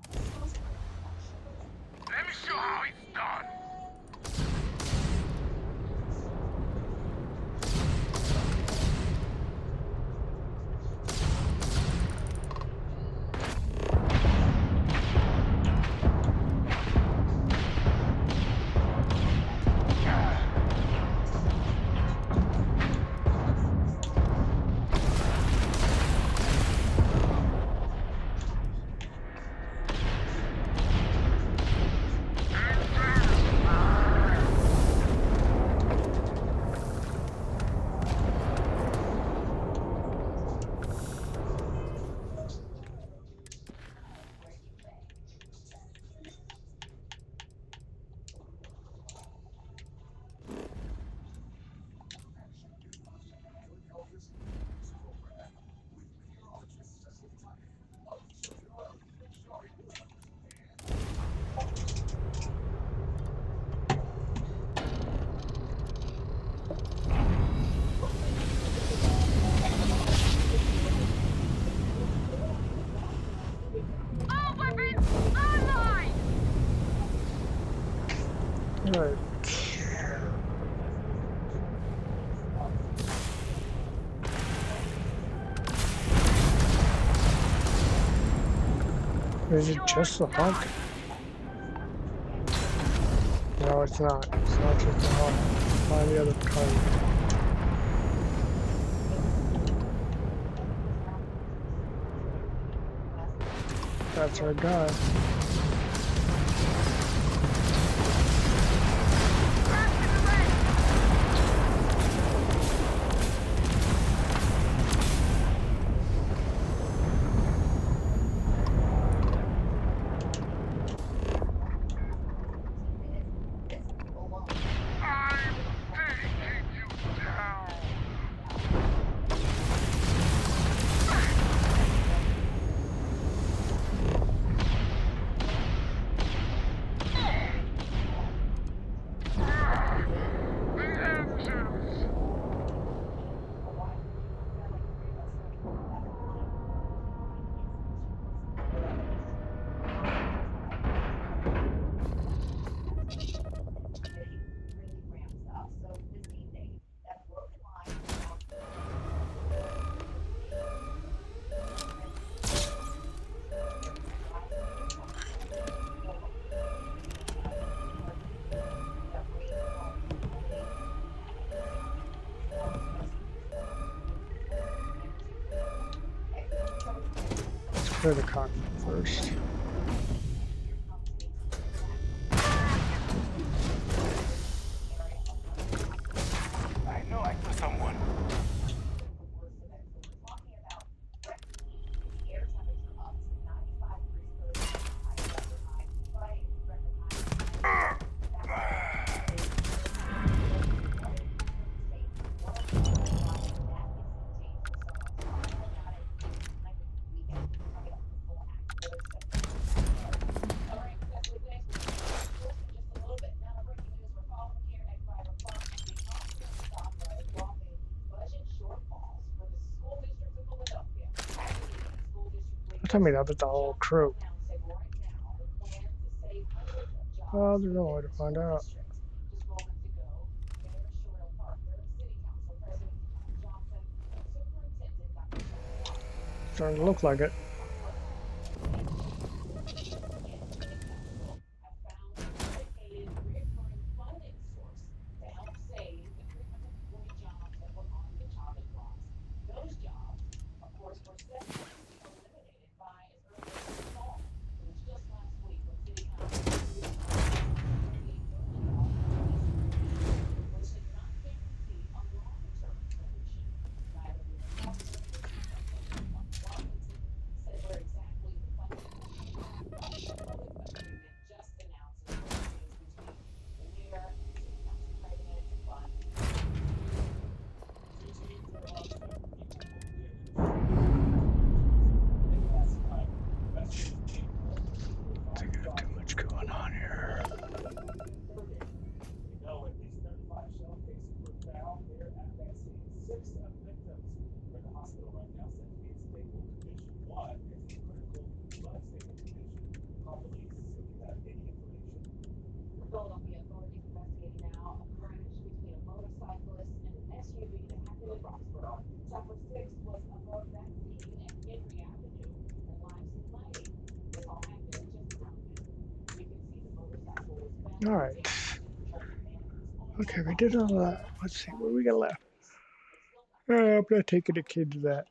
Let me show how it's done. All weapons online! Right. Is it just the hunt? No, it's not. It's not just the hunt. Find the other target. That's our guy. Clear the cockpit first. I know I saw someone. Tell me that with the whole crew. Well, there's no way to find out. Starting to look like it. All right. Okay, we did all that. Let's see what we got left. I'm not taking the kid to that.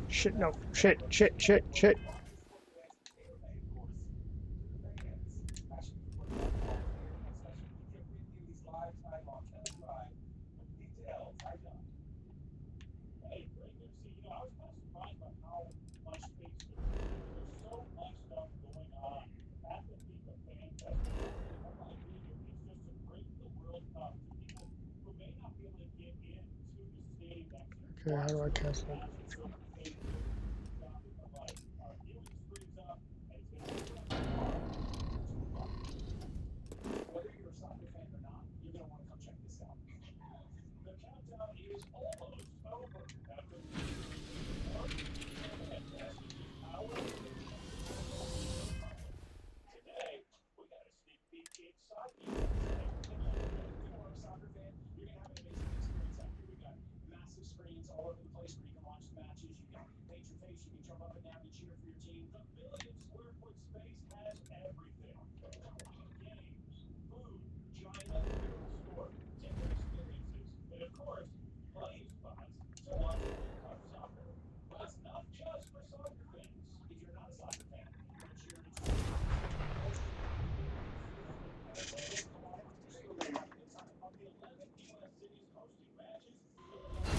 Shit, no. Shit. Okay, how do I cancel it?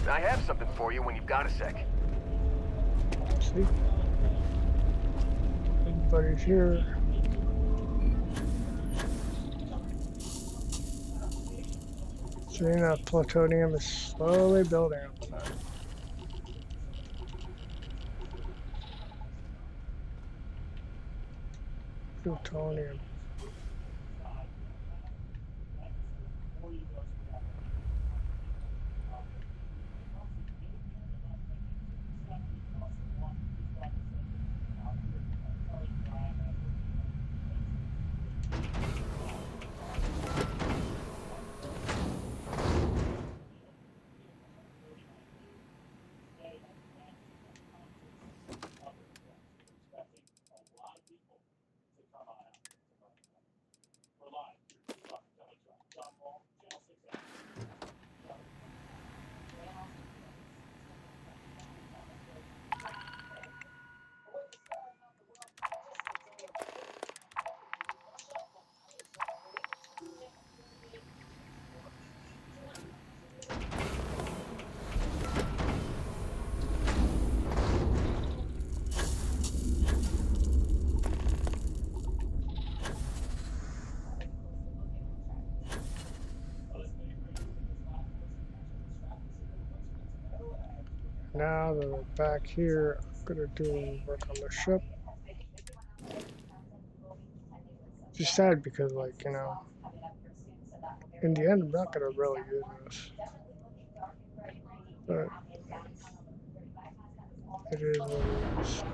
I have something for you when you've got a sec. See? Everybody's here. Seeing that plutonium is slowly building up. Plutonium. now that we're back here, I'm gonna do work on the ship. Just sad because, like, you know, in the end, I'm not gonna really use this, but it is what it is.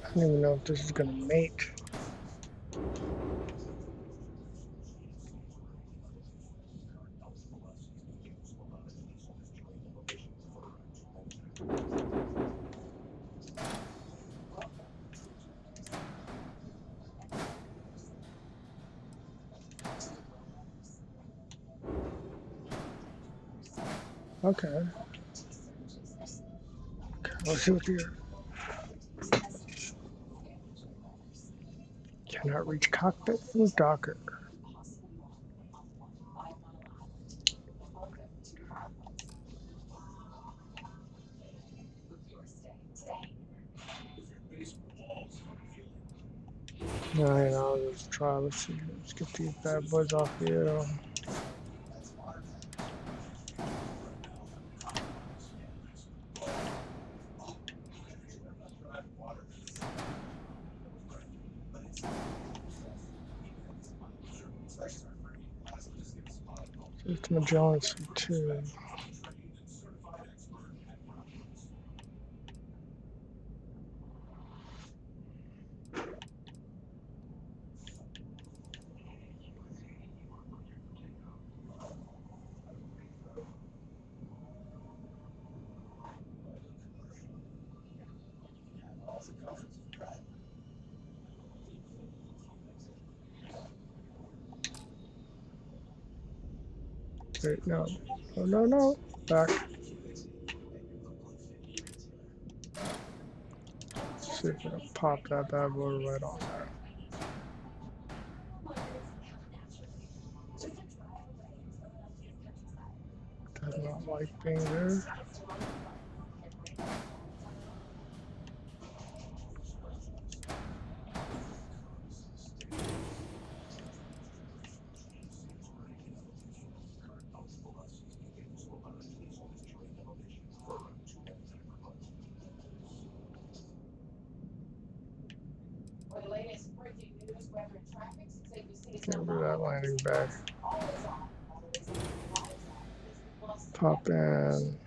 I don't even know if this is gonna mate. Okay. Let's see what the cannot reach cockpit from Docker. Alright, I'll just try. Let's see. Let's get these bad boys off here. It's Magellan C2. Wait, no. Oh, no, no. Back. See if I can pop that bad boy right on there. Does not like being there. Can't do that landing back. Pop in.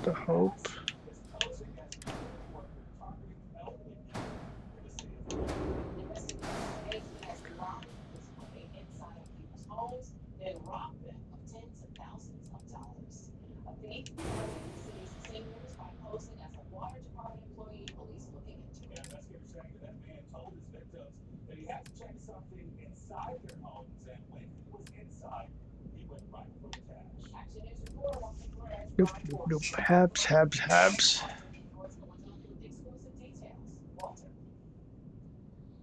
The Hope. inside their homes, and when he was inside, he went right for the cash. Action News reporter Walter Perez Nope, nope, nope. Habs. exclusive details. Walter.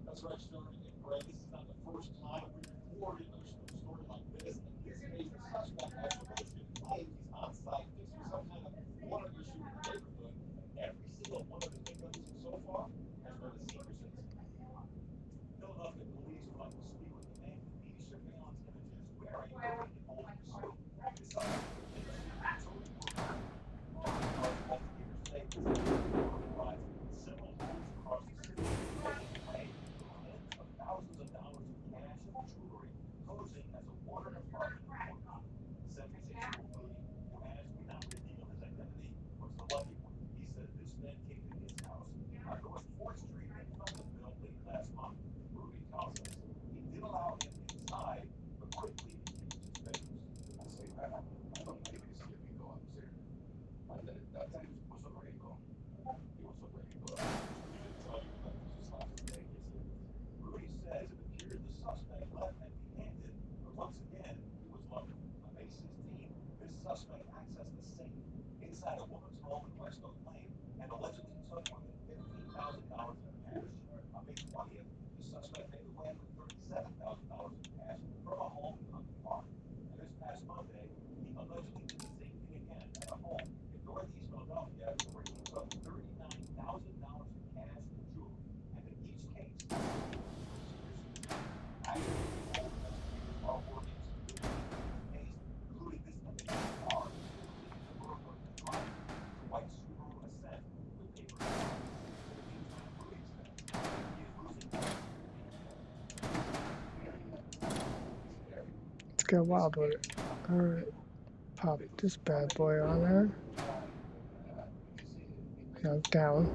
That's right, Sterling and Greg. This is not the first time we reported a story like this. In this case, the suspect actually claims he's on site fixing some kind of water issue in the neighborhood. Every single one of the victims so far has been a senior citizen. Philadelphia police would like to speak with the man who media surveillance images wearing a golden suit. This suspect is investigators say this provides several homes across the city. Tens of thousands of dollars in cash and jewelry, posing as a water department employee. 76-year-old Lee, who has not revealed his identity, was the lucky one. He said this man came to his house on North 4th Street in Pleasantville late last month. Rudy tells us he did allow him inside, but quickly used his papers. I say, I don't maybe this kid can go upstairs. And then that time he was so ready to go. He was so ready to go. He didn't tell you that this was last day. Rudy says it appears the suspect left empty-handed, but once again, he was lucky. On May 16th, this suspect accessed the safe inside a woman's home in Westfield Lane and allegedly took more than $15,000 in cash. On May 20th, the suspect made away with $37,000 in cash from a home in Hunting Park. And this past Monday, he allegedly did the same thing again at a home in Northeast Philadelphia where he took $39,000 in cash and jewelry. And in each case, Let's get wild with it. Alright. Pop this bad boy on there. No, down.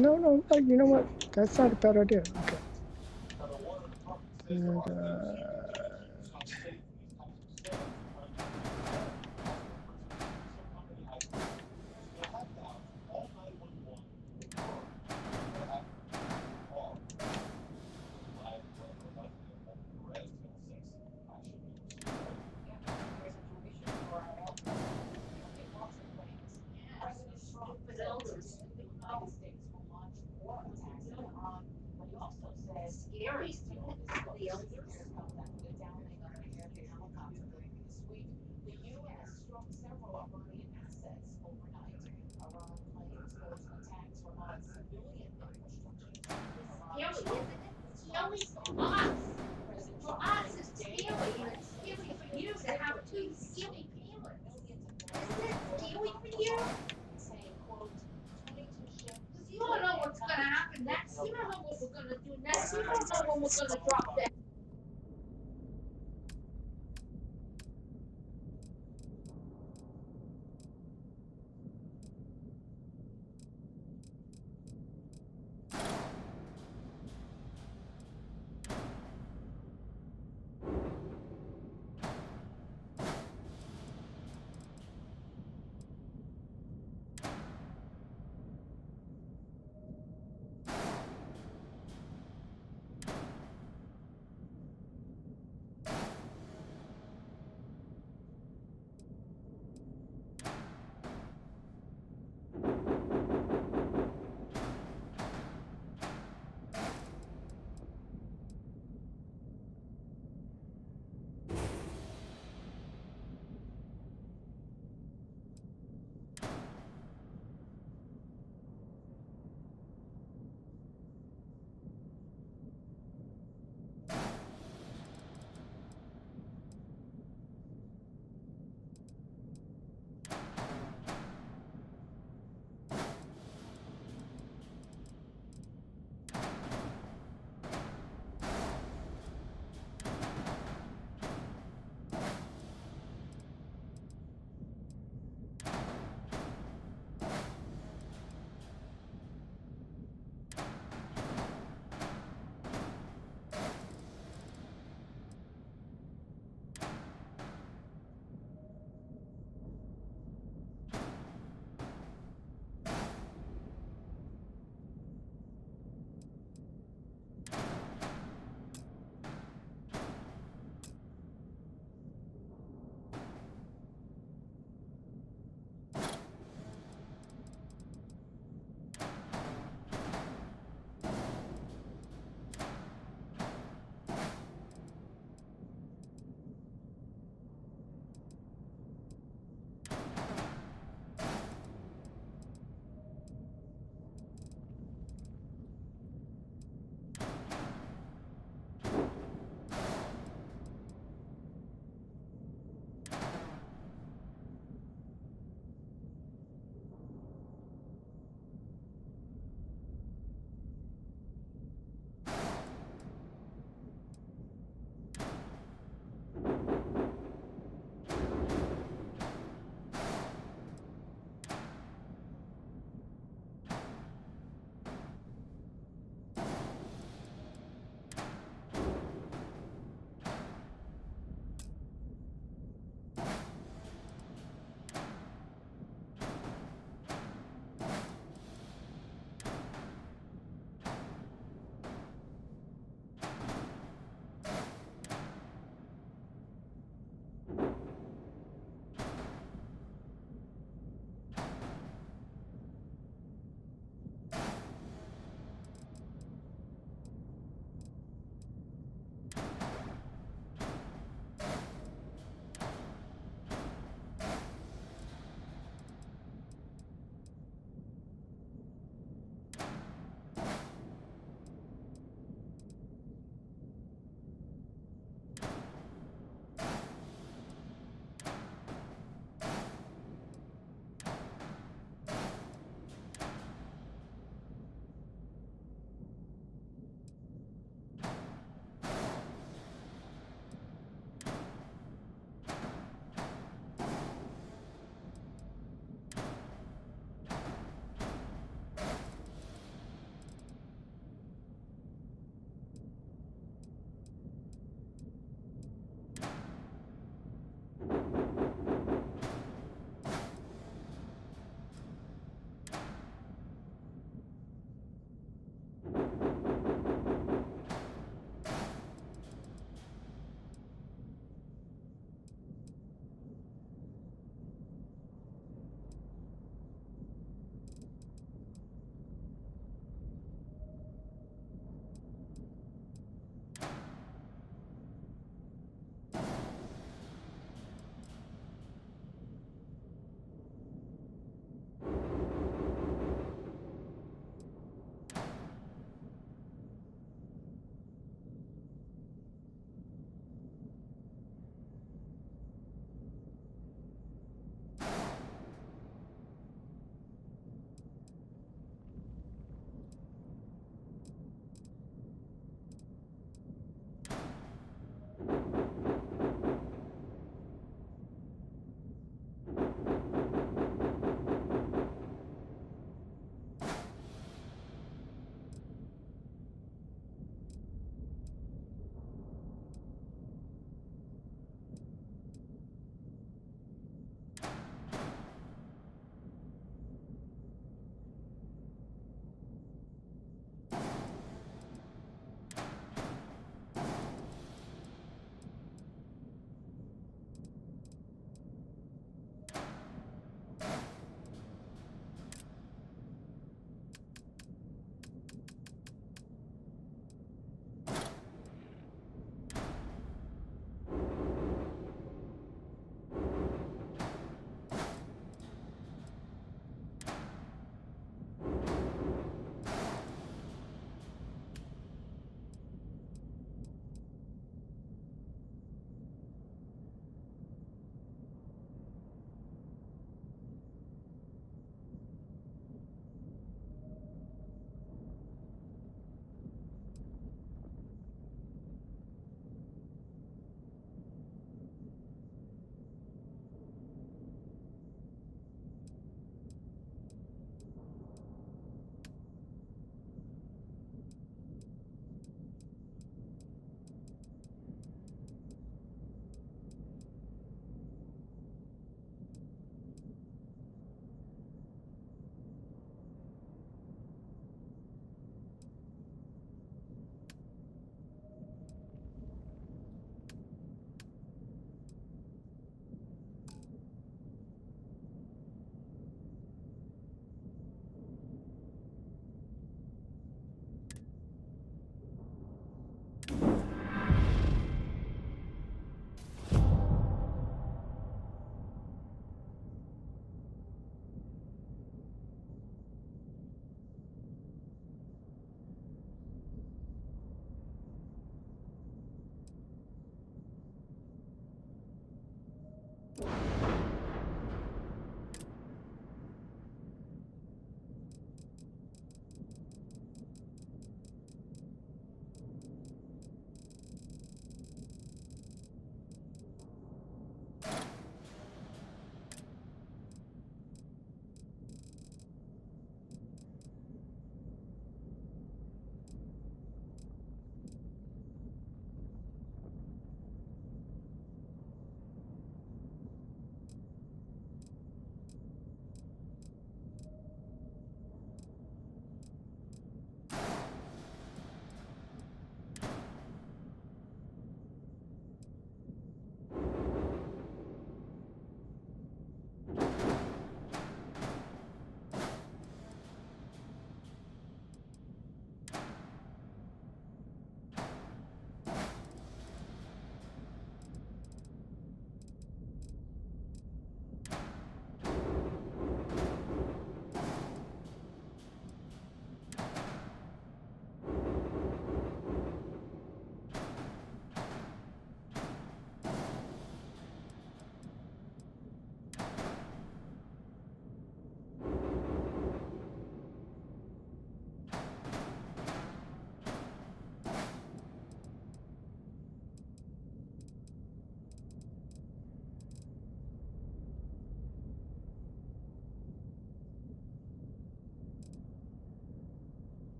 No, you know what? That's not a bad idea. Okay. And,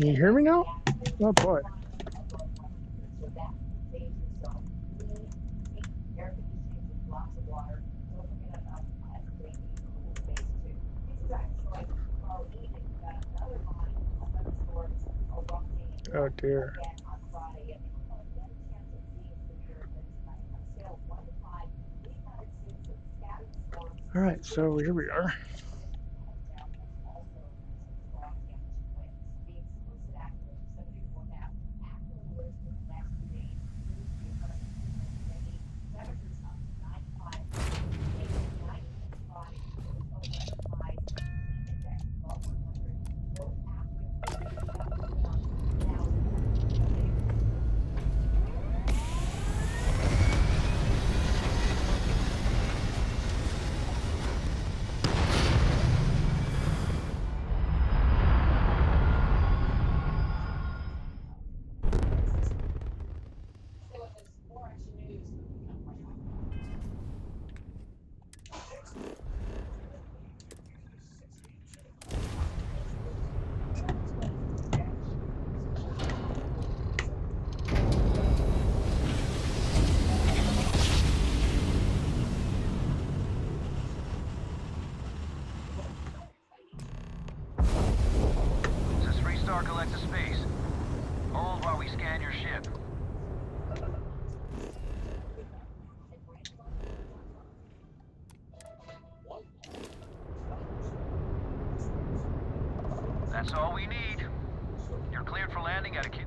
Can you hear me now? Oh boy. Oh dear. Alright, so here we are. This is Freestar Collective Space. Hold while we scan your ship. That's all we need. You're cleared for landing at a kid.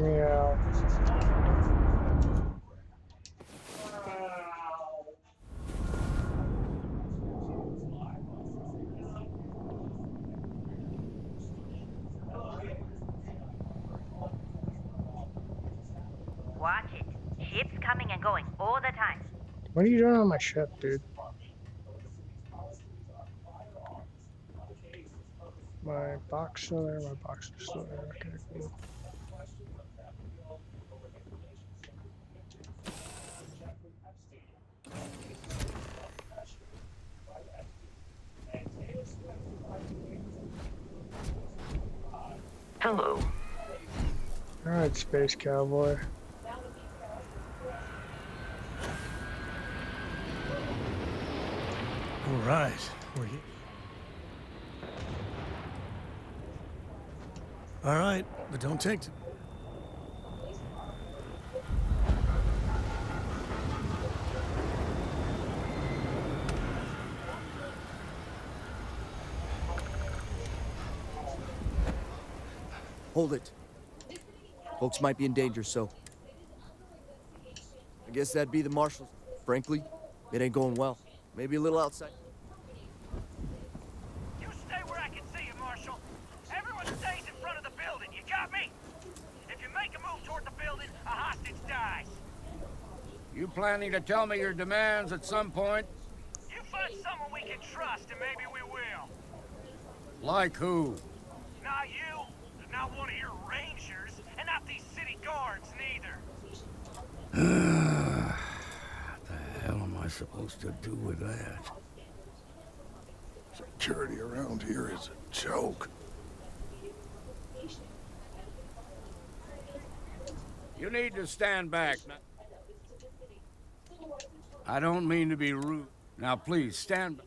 Yeah. Watch it. Ships coming and going all the time. What are you doing on my ship, dude? My box still there? My box is still there. Okay, cool. Hello. Alright, Space Cowboy. All right, we're here. All right, but don't take too. Hold it. Folks might be in danger, so... I guess that'd be the marshals. Frankly, it ain't going well. Maybe a little outside. You stay where I can see you, Marshal. Everyone stays in front of the building. You got me? If you make a move toward the building, a hostage dies. You planning to tell me your demands at some point? You find someone we can trust, and maybe we will. Like who? Not you, not one of your rangers, and not these city guards, neither. What the hell am I supposed to do with that? Security around here is a joke. You need to stand back. I don't mean to be rude. Now please, stand back.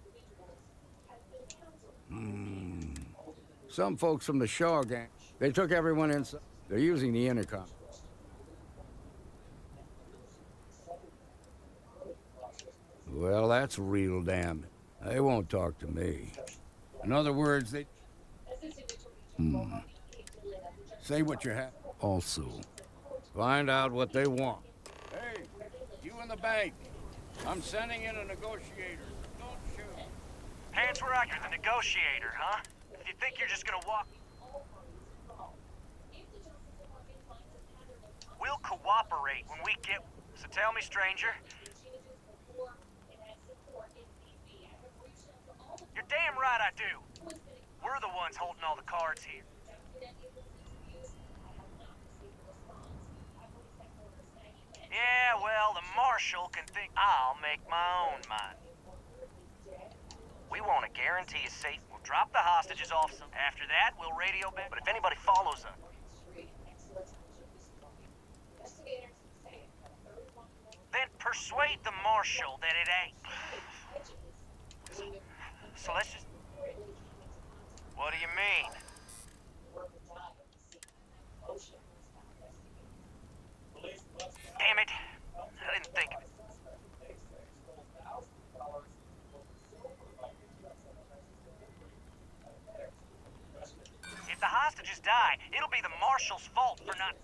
Some folks from the Shaw gang, they took everyone inside. They're using the intercom. Well, that's real damn. They won't talk to me. In other words, they... Say what you have. Also, find out what they want. Hey, you in the bank. I'm sending in a negotiator. Don't shoot. Hands where I can. The negotiator, huh? If you think you're just gonna walk... We'll cooperate when we get... So tell me, stranger. You're damn right I do. We're the ones holding all the cards here. Yeah, well, the marshal can think I'll make my own mind. We want to guarantee a safe. We'll drop the hostages off some. After that, we'll radio back. But if anybody follows us, then persuade the marshal that it ain't. So let's just... What do you mean? Damn it. I didn't think of it. If the hostages die, it'll be the marshal's fault for not...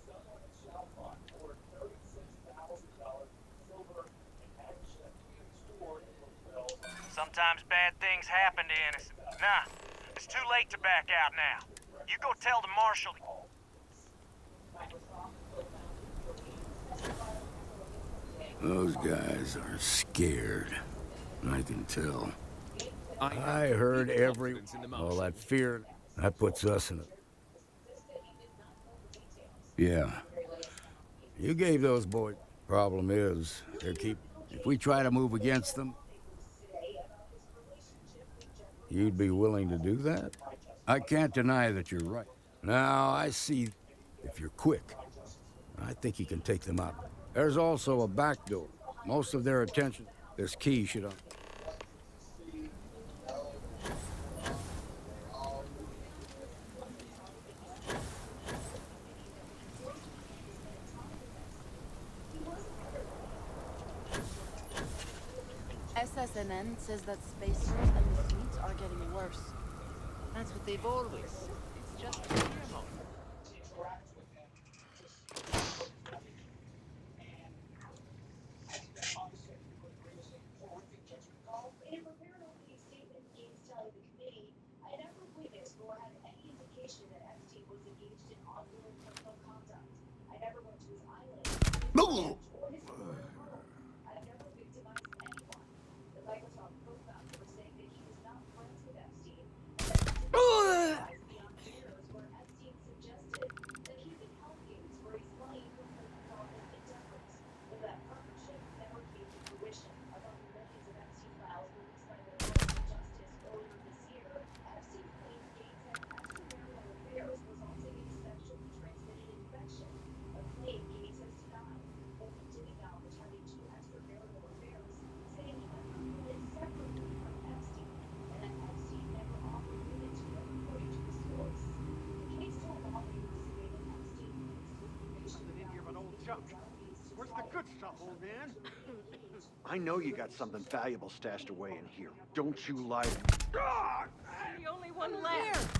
Sometimes bad things happen to innocent. Nah, it's too late to back out now. You go tell the marshal... Those guys are scared. I can tell. I heard every... All that fear, that puts us in a... Yeah. You gave those boys... Problem is, they're keep... If we try to move against them... You'd be willing to do that? I can't deny that you're right. Now, I see... If you're quick, I think you can take them out. There's also a back door. Most of their attention... This key should... SSNN says that spacers and the fleets are getting worse. That's what they've always said. It's just a fear mode. In a prepared opening statement, Gaines telling the committee, I never witnessed nor had any indication that Epstein was engaged in ongoing criminal conduct. I never went to his island or his I've never victimized anyone. The Microsoft co-founder was saying that he was not friends with Epstein. And beyond years where Epstein suggested that he could help Gaines raise money for philanthropic endeavors. But that partnership never came to fruition. Among the millions of Epstein files released by the Department of Justice earlier this year, Epstein claims Gaines had extramarital affairs resulting in sexually transmitted infection, a claim Gaines has denied. Only did acknowledge having two extramarital affairs, saying he had recruited separately from Epstein, and that Epstein never offered women to him, according to the source. The case told lawmakers today that Epstein claims Something in here of an old junk. Where's the good stuff, old man? I know you got something valuable stashed away in here. Don't you lie. The only one left.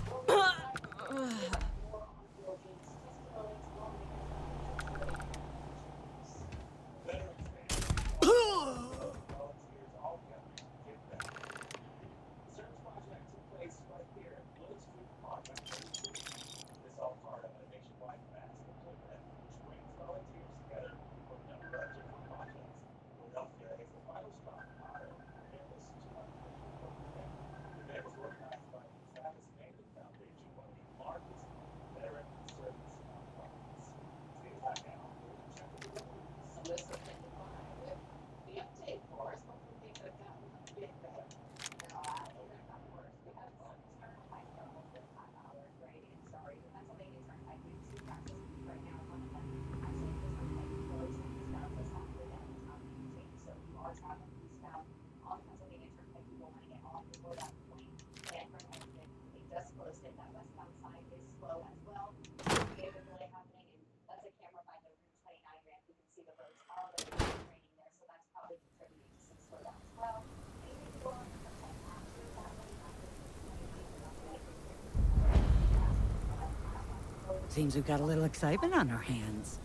Seems we've got a little excitement on our hands.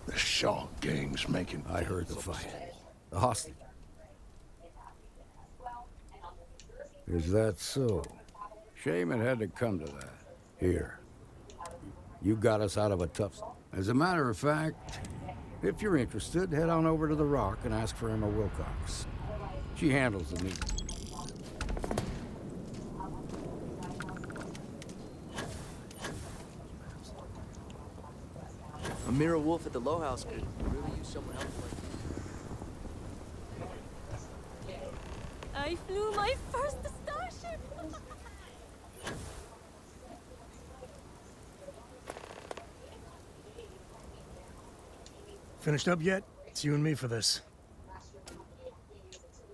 The Shaw gang's making... I heard the fight. The hostage. Is that so? Shame it had to come to that. Here. You got us out of a tough... As a matter of fact, if you're interested, head on over to the Rock and ask for Emma Wilcox. She handles the meeting. Amira Wolf at the Low House could really use someone else like I flew my first starship. Finished up yet? It's you and me for this.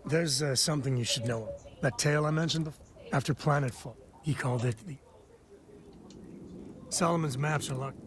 There's something you should know. That tale I mentioned before? After Planetfall, he called it the... Solomon's maps are locked.